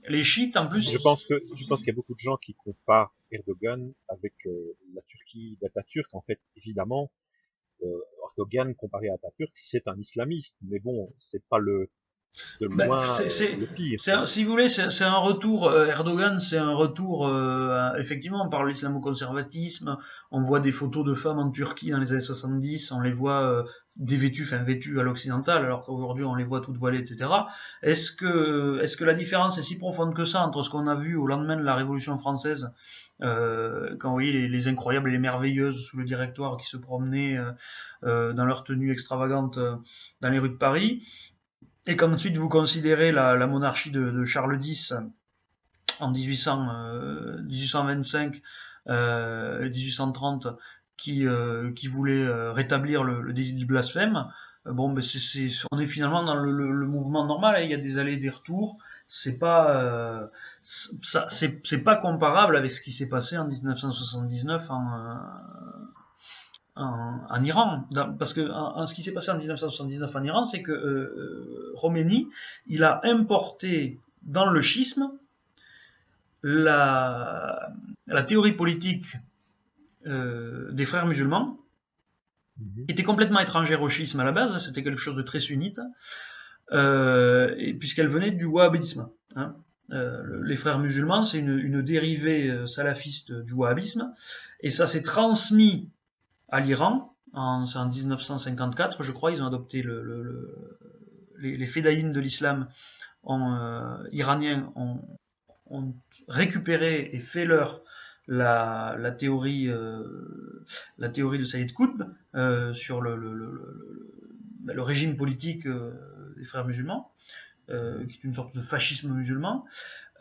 les chiites, en plus, Je pense qu'il y a beaucoup de gens qui comparent Erdogan avec la Turquie d'Atatürk. En fait, évidemment, Erdogan comparé à Atatürk, c'est un islamiste, mais bon, c'est pas de ben, loin le pire. si vous voulez, c'est un retour. Erdogan, c'est un retour. Effectivement, par l'islamo-conservatisme. On voit des photos de femmes en Turquie dans les années 70. On les voit dévêtues, enfin vêtues à l'occidental, alors qu'aujourd'hui on les voit toutes voilées, etc. Est-ce que la différence est si profonde que ça entre ce qu'on a vu au lendemain de la Révolution française, quand vous voyez les incroyables et les merveilleuses sous le Directoire qui se promenaient dans leur tenue extravagante dans les rues de Paris? Et qu'ensuite vous considérez la monarchie de Charles X en 1825 1830 qui voulait rétablir le délit de blasphème. Bon, ben on est finalement dans le mouvement normal, hein. Il y a des allers et des retours. C'est pas c'est pas comparable avec ce qui s'est passé en 1979 en Iran. Parce que ce qui s'est passé en 1979 en Iran, c'est que Khomeini, il a importé dans le schisme la théorie politique des frères musulmans, qui était complètement étrangère au schisme à la base, c'était quelque chose de très sunnite, puisqu'elle venait du wahhabisme. Hein. Les frères musulmans, c'est une dérivée salafiste du wahhabisme, et ça s'est transmis à l'Iran, en 1954, je crois, ils ont adopté les fédayines de l'islam iraniens ont récupéré et fait leur la théorie de Saïd Qutb sur le régime politique des frères musulmans, qui est une sorte de fascisme musulman.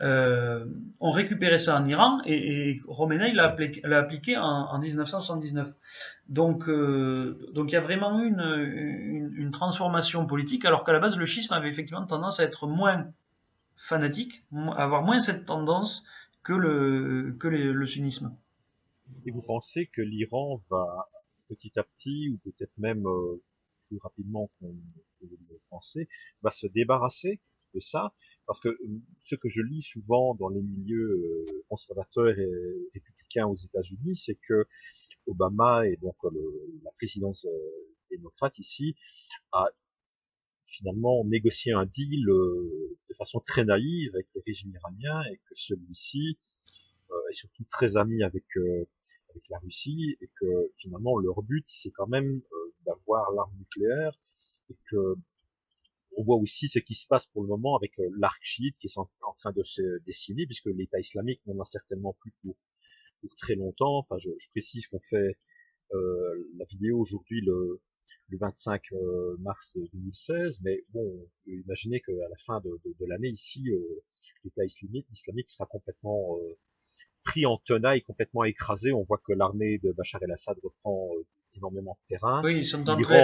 Ont récupéré ça en Iran et Khomeini l'a appliqué en 1979. Donc il y a vraiment eu une transformation politique, alors qu'à la base le schisme avait effectivement tendance à être moins fanatique, à avoir moins cette tendance que le sunnisme. Et vous pensez que l'Iran va petit à petit, ou peut-être même plus rapidement qu'on peut le penser, va se débarrasser de ça? Parce que ce que je lis souvent dans les milieux conservateurs et républicains aux États-Unis, c'est que Obama et donc la présidence démocrate ici a finalement négocié un deal de façon très naïve avec le régime iranien, et que celui-ci est surtout très ami avec la Russie, et que finalement leur but c'est quand même d'avoir l'arme nucléaire, et que on voit aussi ce qui se passe pour le moment avec l'arc chiite qui est en train de se dessiner, puisque l'État islamique n'en a certainement plus pour très longtemps. Enfin, je précise qu'on fait la vidéo aujourd'hui le 25 mars 2016, mais bon, on peut imaginer qu'à la fin de l'année ici, l'État islamique sera complètement pris en tenaille, complètement écrasé. On voit que l'armée de Bachar el-Assad reprend énormément de terrain. Oui, elle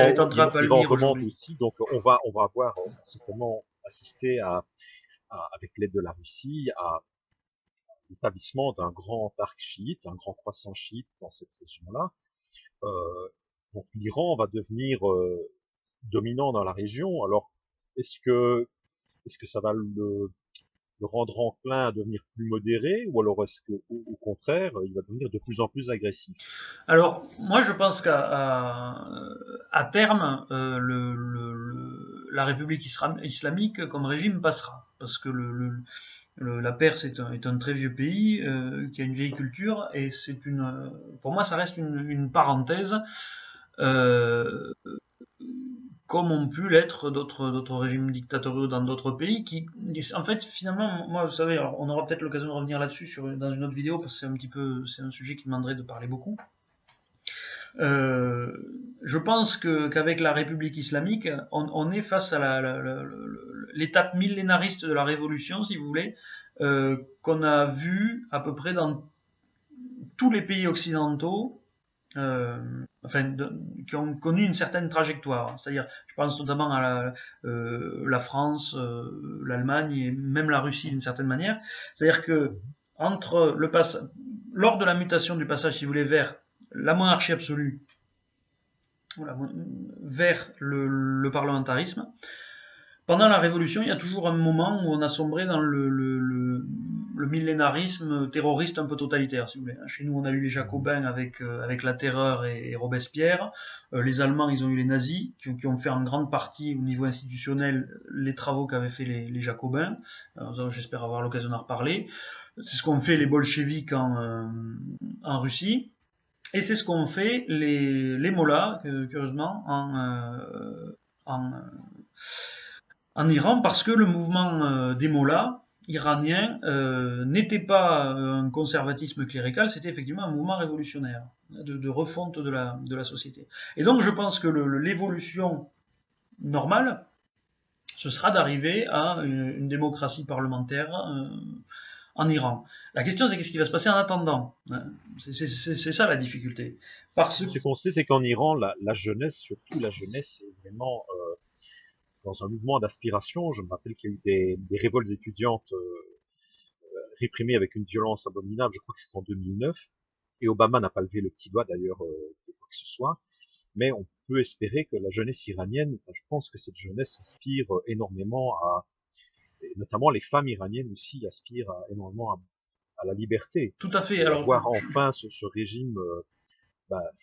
est en train de L'Iran palvir remonte aujourd'hui. aussi, donc on va avoir certainement assisté avec l'aide de la Russie, à l'établissement d'un grand arc chiite, un grand croissant chiite dans cette région-là. Euh, donc l'Iran va devenir dominant dans la région. Alors, est-ce que est-ce que ça va le rendre enclin à devenir plus modéré, ou alors est-ce que au contraire, il va devenir de plus en plus agressif? Alors, moi, je pense à terme, la République islamique comme régime passera. Parce que la Perse est un très vieux pays qui a une vieille culture et pour moi, ça reste une parenthèse. Euh, comme ont pu l'être d'autres régimes dictatoriaux dans d'autres pays qui, en fait, finalement, moi, vous savez, alors, on aura peut-être l'occasion de revenir là-dessus dans une autre vidéo parce que c'est un sujet qui demanderait de parler beaucoup. Euh, je pense qu'avec la République islamique, on est face à l'étape millénariste de la révolution, si vous voulez, qu'on a vu à peu près dans tous les pays occidentaux, euh, qui ont connu une certaine trajectoire. C'est-à-dire, je pense notamment à la France, l'Allemagne et même la Russie d'une certaine manière. C'est-à-dire que entre lors de la mutation du passage, si vous voulez, vers la monarchie absolue, vers le parlementarisme, pendant la Révolution, il y a toujours un moment où on a sombré dans le millénarisme terroriste un peu totalitaire, si vous voulez. Chez nous, on a eu les Jacobins avec la Terreur et Robespierre. Les Allemands, ils ont eu les nazis, qui ont fait en grande partie, au niveau institutionnel, les travaux qu'avaient fait les Jacobins. J'espère avoir l'occasion d'en reparler. C'est ce qu'ont fait les bolcheviks en Russie. Et c'est ce qu'ont fait les mollahs, curieusement, en Iran, parce que le mouvement des mollahs iranien n'était pas un conservatisme clérical, c'était effectivement un mouvement révolutionnaire, de refonte de la société. Et donc je pense que l'évolution normale, ce sera d'arriver à une démocratie parlementaire en Iran. La question, c'est qu'est-ce qui va se passer en attendant. C'est ça la difficulté. Ce qu'on sait, c'est qu'en Iran, la jeunesse, surtout la jeunesse, est vraiment dans un mouvement d'aspiration. Je me rappelle qu'il y a eu des révoltes étudiantes réprimées avec une violence abominable. Je crois que c'était en 2009. Et Obama n'a pas levé le petit doigt d'ailleurs de quoi que ce soit. Mais on peut espérer que la jeunesse iranienne, je pense que cette jeunesse aspire énormément et notamment les femmes iraniennes aussi aspirent énormément à la liberté. Tout à fait. Et Alors, voir enfin ce régime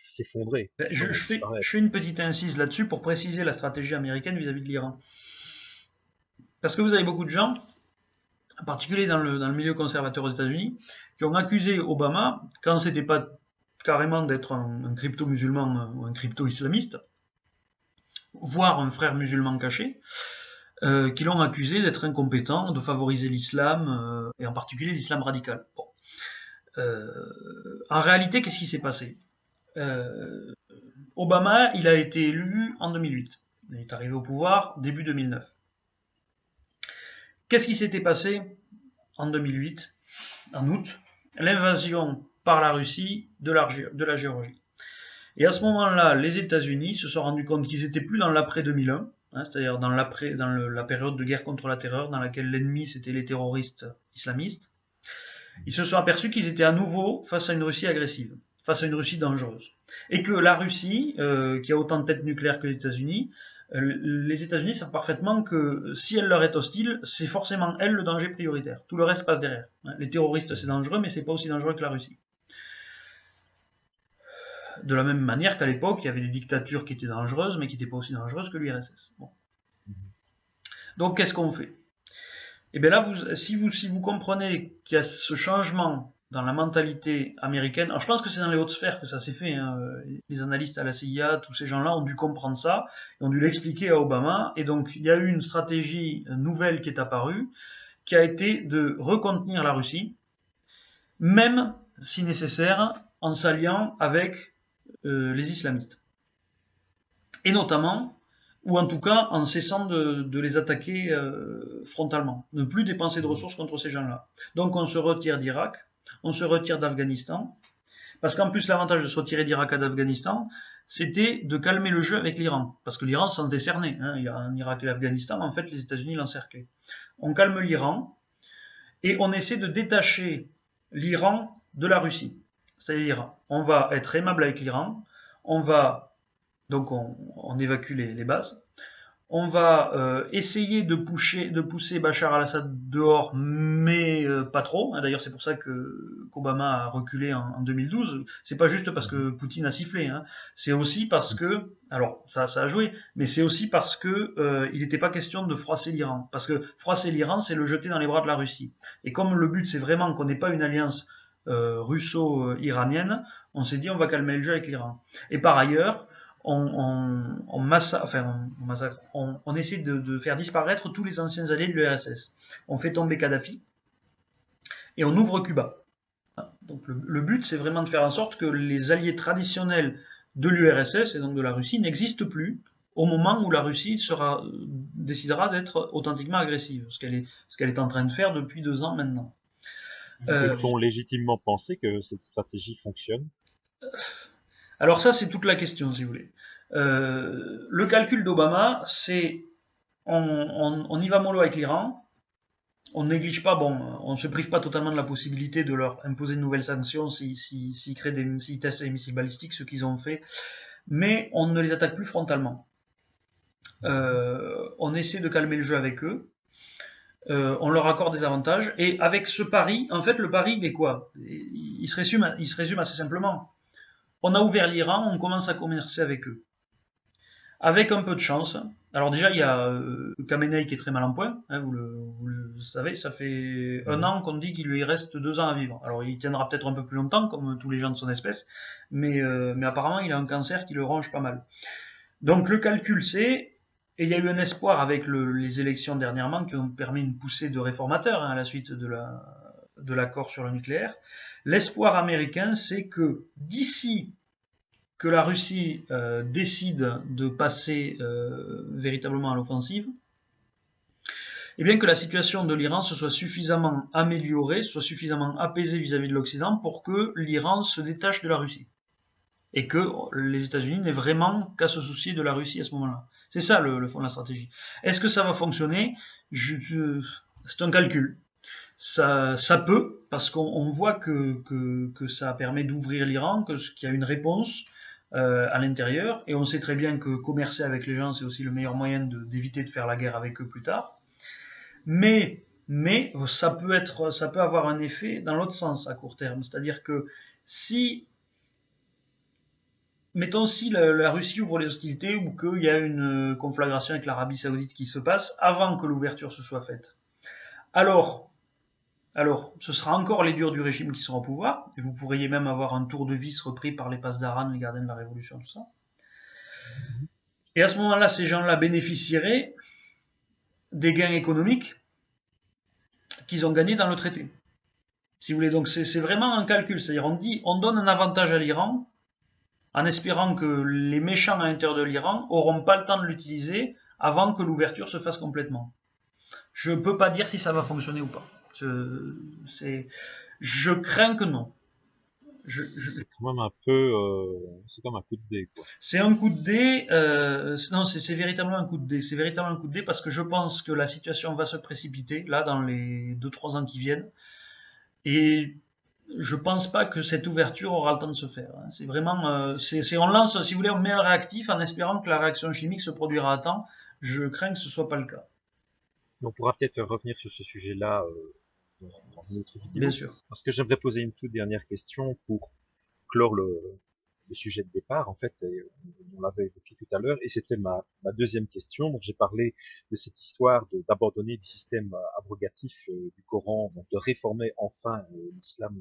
s'effondrer. je fais une petite incise là-dessus pour préciser la stratégie américaine vis-à-vis de l'Iran. Parce que vous avez beaucoup de gens, en particulier dans le milieu conservateur aux États-Unis, qui ont accusé Obama, quand c'était pas carrément d'être un crypto-musulman ou un crypto-islamiste, voire un frère musulman caché, qui l'ont accusé d'être incompétent, de favoriser l'islam, et en particulier l'islam radical. Bon. En réalité, qu'est-ce qui s'est passé? Obama, il a été élu en 2008. Il est arrivé au pouvoir début 2009. Qu'est-ce qui s'était passé en 2008, en août? L'invasion par la Russie de la Géorgie. Et à ce moment-là, les États-Unis se sont rendus compte qu'ils n'étaient plus dans l'après 2001, c'est-à-dire dans la période de guerre contre la terreur, dans laquelle l'ennemi c'était les terroristes islamistes. Ils se sont aperçus qu'ils étaient à nouveau face à une Russie agressive, face à une Russie dangereuse. Et que la Russie, qui a autant de têtes nucléaires que les États-Unis savent parfaitement que si elle leur est hostile, c'est forcément elle le danger prioritaire. Tout le reste passe derrière. Les terroristes, c'est dangereux, mais c'est pas aussi dangereux que la Russie. De la même manière qu'à l'époque, il y avait des dictatures qui étaient dangereuses, mais qui n'étaient pas aussi dangereuses que l'URSS. Bon. Donc, qu'est-ce qu'on fait? Et bien là, si vous comprenez qu'il y a ce changement dans la mentalité américaine, alors je pense que c'est dans les hautes sphères que ça s'est fait, hein. Les analystes à la CIA, tous ces gens-là ont dû comprendre ça, et ont dû l'expliquer à Obama, et donc il y a eu une stratégie nouvelle qui est apparue, qui a été de recontenir la Russie, même si nécessaire, en s'alliant avec les islamistes. Et notamment, ou en tout cas en cessant de les attaquer frontalement. Ne plus dépenser de ressources contre ces gens-là. Donc on se retire d'Irak, on se retire d'Afghanistan, parce qu'en plus l'avantage de se retirer d'Irak et d'Afghanistan, c'était de calmer le jeu avec l'Iran, parce que l'Iran se sentait cerné. Il y a en Irak et l'Afghanistan, en fait les États-Unis l'encerclaient. On calme l'Iran, et on essaie de détacher l'Iran de la Russie. C'est-à-dire, on va être aimable avec l'Iran, donc on évacue les bases, on va essayer de pousser Bachar al-Assad dehors, mais pas trop. D'ailleurs, c'est pour ça qu'Obama a reculé en 2012. C'est pas juste parce que Poutine a sifflé, c'est aussi parce que, alors ça a joué, mais c'est aussi parce que il n'était pas question de froisser l'Iran, parce que froisser l'Iran, c'est le jeter dans les bras de la Russie. Et comme le but c'est vraiment qu'on n'ait pas une alliance russo-iranienne, on s'est dit on va calmer le jeu avec l'Iran. Et par ailleurs, on essaie de faire disparaître tous les anciens alliés de l'URSS. On fait tomber Kadhafi et on ouvre Cuba. Donc le but, c'est vraiment de faire en sorte que les alliés traditionnels de l'URSS et donc de la Russie n'existent plus au moment où la Russie décidera d'être authentiquement agressive, ce qu'elle est en train de faire depuis 2 ans maintenant. Peut-on légitimement penser que cette stratégie fonctionne? Alors ça, c'est toute la question, si vous voulez. Le calcul d'Obama, c'est on y va mollo avec l'Iran, on néglige pas, bon, on se prive pas totalement de la possibilité de leur imposer de nouvelles sanctions s'ils testent des missiles balistiques, ce qu'ils ont fait, mais on ne les attaque plus frontalement. On essaie de calmer le jeu avec eux, on leur accorde des avantages, et avec ce pari, en fait, le pari, il est quoi? Il se résume assez simplement. On a ouvert l'Iran, on commence à commercer avec eux. Avec un peu de chance. Alors déjà, il y a Khamenei qui est très mal en point, hein, vous le savez, ça fait 1 an qu'on dit qu'il lui reste 2 ans à vivre. Alors il tiendra peut-être un peu plus longtemps, comme tous les gens de son espèce, mais apparemment il a un cancer qui le ronge pas mal. Donc le calcul c'est, et il y a eu un espoir avec les élections dernièrement qui ont permis une poussée de réformateurs à la suite de l'accord sur le nucléaire. L'espoir américain c'est que d'ici que la Russie décide de passer véritablement à l'offensive, et bien que la situation de l'Iran se soit suffisamment améliorée, soit suffisamment apaisée vis-à-vis de l'Occident pour que l'Iran se détache de la Russie. Et que les États-Unis n'aient vraiment qu'à se soucier de la Russie à ce moment-là. C'est ça le fond de la stratégie. Est-ce que ça va fonctionner? C'est un calcul. Ça peut, parce qu'on voit que ça permet d'ouvrir l'Iran, qu'il y a une réponse à l'intérieur, et on sait très bien que commercer avec les gens, c'est aussi le meilleur moyen d'éviter de faire la guerre avec eux plus tard. Mais ça peut avoir un effet dans l'autre sens à court terme. C'est-à-dire que mettons si la Russie ouvre les hostilités ou qu'il y a une conflagration avec l'Arabie Saoudite qui se passe avant que l'ouverture se soit faite. Alors, ce sera encore les durs du régime qui seront au pouvoir, et vous pourriez même avoir un tour de vis repris par les Pasdaran, les gardiens de la Révolution, tout ça. Et à ce moment-là, ces gens-là bénéficieraient des gains économiques qu'ils ont gagnés dans le traité. Si vous voulez, donc c'est vraiment un calcul, c'est-à-dire on donne un avantage à l'Iran en espérant que les méchants à l'intérieur de l'Iran n'auront pas le temps de l'utiliser avant que l'ouverture se fasse complètement. Je ne peux pas dire si ça va fonctionner ou pas. Je crains que non. C'est quand même c'est comme un coup de dé, quoi. C'est un coup de dé. Non, c'est véritablement un coup de dé. C'est véritablement un coup de dé parce que je pense que la situation va se précipiter là dans les 2-3 ans qui viennent. Et je pense pas que cette ouverture aura le temps de se faire. C'est vraiment, on lance, si vous voulez, on met un réactif en espérant que la réaction chimique se produira à temps. Je crains que ce soit pas le cas. On pourra peut-être revenir sur ce sujet-là dans une autre Bien vidéo, sûr. parce que j'aimerais poser une toute dernière question pour clore le sujet de départ. En fait, on l'avait évoqué tout à l'heure, et c'était ma deuxième question. Donc, j'ai parlé de cette histoire d'abandonner du système abrogatif du Coran, donc de réformer enfin l'islam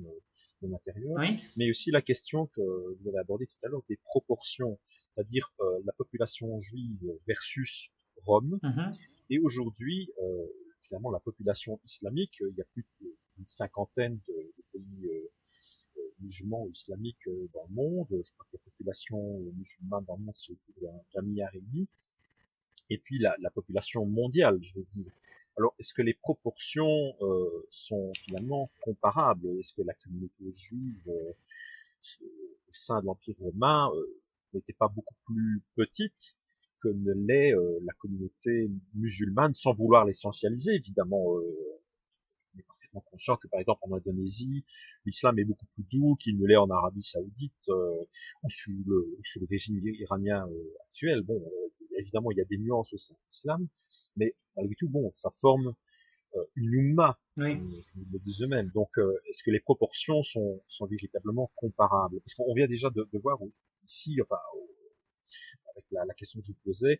de l'intérieur, Oui. mais aussi la question que vous avez abordée tout à l'heure des proportions, c'est-à-dire la population juive versus Rome. Mhm. Et aujourd'hui, finalement, la population islamique, il y a plus d'une cinquantaine de pays musulmans ou islamiques dans le monde. Je crois que la population musulmane dans le monde, c'est autour d'1,5 milliard. Et puis la population mondiale, je veux dire. Alors, est-ce que les proportions sont finalement comparables? Est-ce que la communauté juive au sein de l'Empire romain n'était pas beaucoup plus petite que ne l'est la communauté musulmane, sans vouloir l'essentialiser, évidemment. On est parfaitement conscient que, par exemple, en Indonésie, l'islam est beaucoup plus doux qu'il ne l'est en Arabie Saoudite ou sous le régime iranien actuel. Bon, évidemment, il y a des nuances au sein de l'islam, mais malgré tout, bon, ça forme une umma, Oui. comme ils le disent eux-mêmes. Donc, est-ce que les proportions sont véritablement comparables? Parce qu'on vient déjà de voir ici, enfin, avec la question que je vous posais,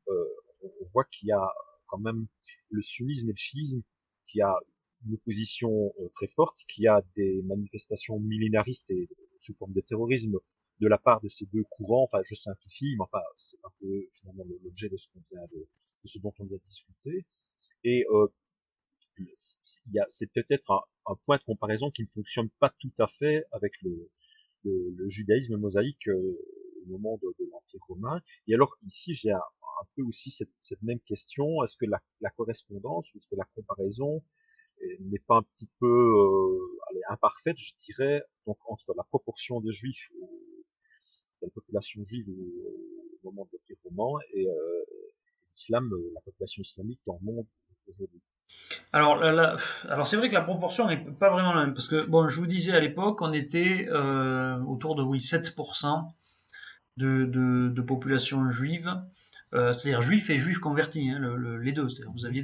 euh, on voit qu'il y a quand même le sunnisme et le chiisme qui a une opposition très forte, qui a des manifestations millénaristes et sous forme de terrorisme de la part de ces deux courants. Enfin, je simplifie, mais enfin, c'est un peu finalement l'objet de de ce dont on vient de discuter. Et c'est peut-être un point de comparaison qui ne fonctionne pas tout à fait avec le judaïsme mosaïque au moment de l'Empire romain. Et alors ici, j'ai un peu aussi cette même question, est-ce que la correspondance ou est-ce que la comparaison n'est pas un petit peu allez, imparfaite, je dirais, donc entre la proportion de juifs de la population juive au moment de l'Empire romain et l'islam, la population islamique dans le monde aujourd'hui. Alors, alors c'est vrai que la proportion n'est pas vraiment la même, parce que, bon, je vous disais à l'époque, on était autour de, oui, 7% de population juive, c'est-à-dire juifs et juifs convertis, hein, les deux. C'est-à-dire vous aviez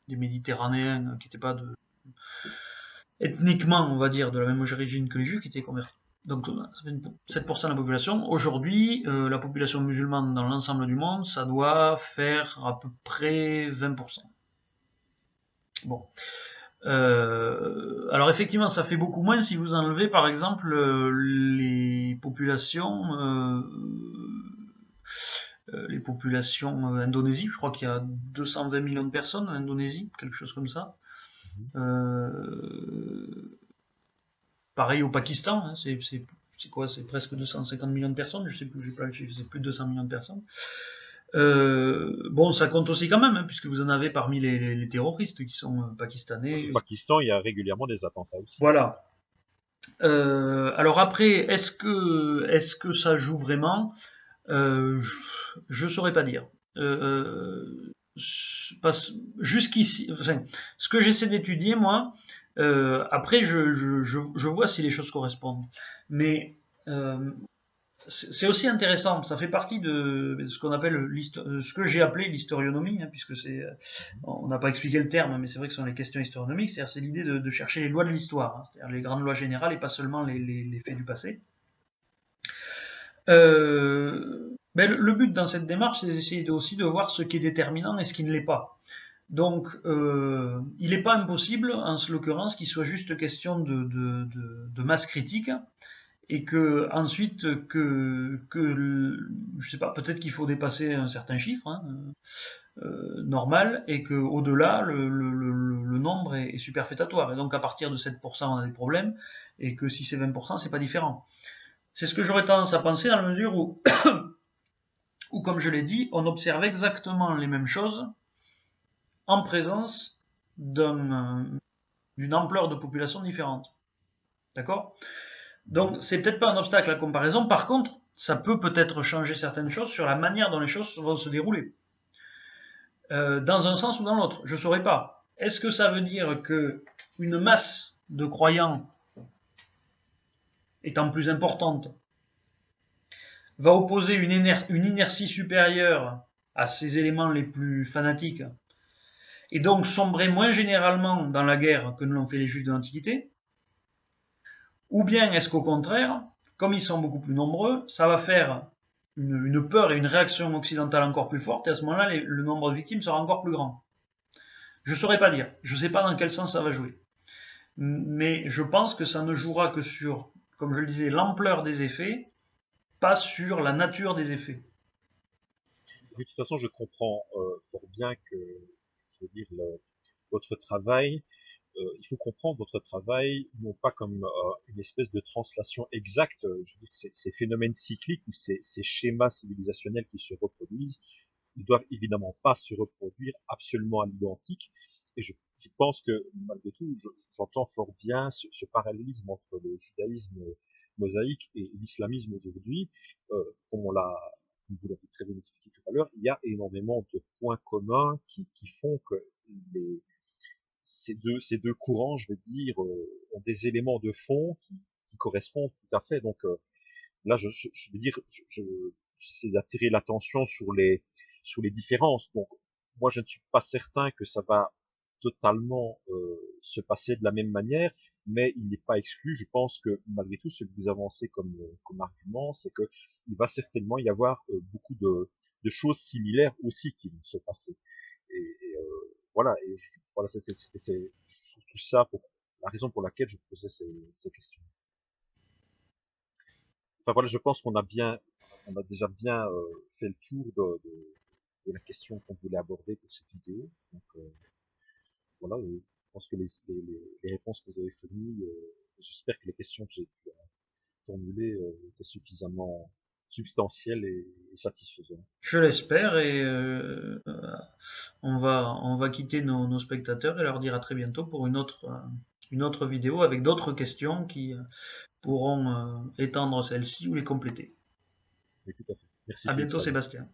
des Méditerranéens qui n'étaient pas ethniquement, on va dire, de la même origine que les juifs qui étaient convertis. Donc ça fait 7% de la population. Aujourd'hui, la population musulmane dans l'ensemble du monde, ça doit faire à peu près 20%. Bon. Alors effectivement, ça fait beaucoup moins si vous enlevez par exemple les populations Indonésie. Je crois qu'il y a 220 millions de personnes en Indonésie, quelque chose comme ça. Euh, Pareil au Pakistan, hein, c'est quoi? C'est presque 250 millions de personnes. Je sais plus, j'ai pas le chiffre, c'est plus de 200 millions de personnes. Bon, ça compte aussi quand même, hein, puisque vous en avez parmi les terroristes qui sont pakistanais. Au Pakistan, il y a régulièrement des attentats aussi. Voilà. Alors après, est-ce que ça joue vraiment? Je saurais pas dire. Jusqu'ici, enfin, ce que j'essaie d'étudier moi, après je vois si les choses correspondent. Mais c'est aussi intéressant, ça fait partie de ce qu'on appelle ce que j'ai appelé l'historionomie, hein, puisque on n'a pas expliqué le terme, mais c'est vrai que ce sont les questions historionomiques, c'est l'idée de chercher les lois de l'histoire, hein, c'est-à-dire les grandes lois générales et pas seulement les faits du passé. Ben, le but dans cette démarche, c'est d'essayer aussi de voir ce qui est déterminant et ce qui ne l'est pas. Donc, il n'est pas impossible, en ce l'occurrence, qu'il soit juste question de masse critique, et que ensuite je sais pas, peut-être qu'il faut dépasser un certain chiffre, hein, normal, et que au-delà le nombre est superfétatoire, et donc à partir de 7% on a des problèmes, et que si c'est 20% c'est pas différent. C'est ce que j'aurais tendance à penser dans la mesure où comme je l'ai dit, on observe exactement les mêmes choses en présence d'une ampleur de population différente. D'accord? Donc, c'est peut-être pas un obstacle à la comparaison. Par contre, ça peut-être changer certaines choses sur la manière dont les choses vont se dérouler. Dans un sens ou dans l'autre, je ne saurais pas. Est-ce que ça veut dire que une masse de croyants étant plus importante va opposer une inertie supérieure à ces éléments les plus fanatiques et donc sombrer moins généralement dans la guerre que ne l'ont fait les juifs de l'Antiquité? Ou bien est-ce qu'au contraire, comme ils sont beaucoup plus nombreux, ça va faire une peur et une réaction occidentale encore plus forte, et à ce moment-là, le nombre de victimes sera encore plus grand? Je ne saurais pas dire. Je ne sais pas dans quel sens ça va jouer. Mais je pense que ça ne jouera que sur, comme je le disais, l'ampleur des effets, pas sur la nature des effets. De toute façon, je comprends fort bien que, je veux dire, votre travail, il faut comprendre votre travail non pas comme une espèce de translation exacte, je veux dire, ces phénomènes cycliques ou ces schémas civilisationnels qui se reproduisent, ils doivent évidemment pas se reproduire absolument à l'identique. Et je pense que malgré tout, j'entends fort bien ce parallélisme entre le judaïsme mosaïque et l'islamisme aujourd'hui, comme vous l'avez très bien expliqué tout à l'heure, il y a énormément de points communs qui font que ces deux courants, je veux dire, ont des éléments de fond qui correspondent tout à fait. Donc là, je veux dire, j'essaie d'attirer l'attention sur les différences. Donc moi, je ne suis pas certain que ça va totalement se passer de la même manière, mais il n'est pas exclu. Je pense que malgré tout, ce que vous avancez comme argument, c'est que il va certainement y avoir beaucoup de choses similaires aussi qui vont se passer. Et voilà. Et voilà, c'est surtout ça pour la raison pour laquelle je posais ces questions. enfin voilà, je pense on a déjà bien fait le tour de la question qu'on voulait aborder pour cette vidéo. Donc voilà, je pense que les réponses que vous avez fournies, j'espère que les questions que j'ai pu formuler étaient suffisamment substantielles et satisfaisantes. Je l'espère et on va quitter nos spectateurs et leur dire à très bientôt pour une autre vidéo avec d'autres questions qui pourront étendre celle-ci ou les compléter. Mais tout à fait. Merci À Philippe bientôt Salé. Sébastien.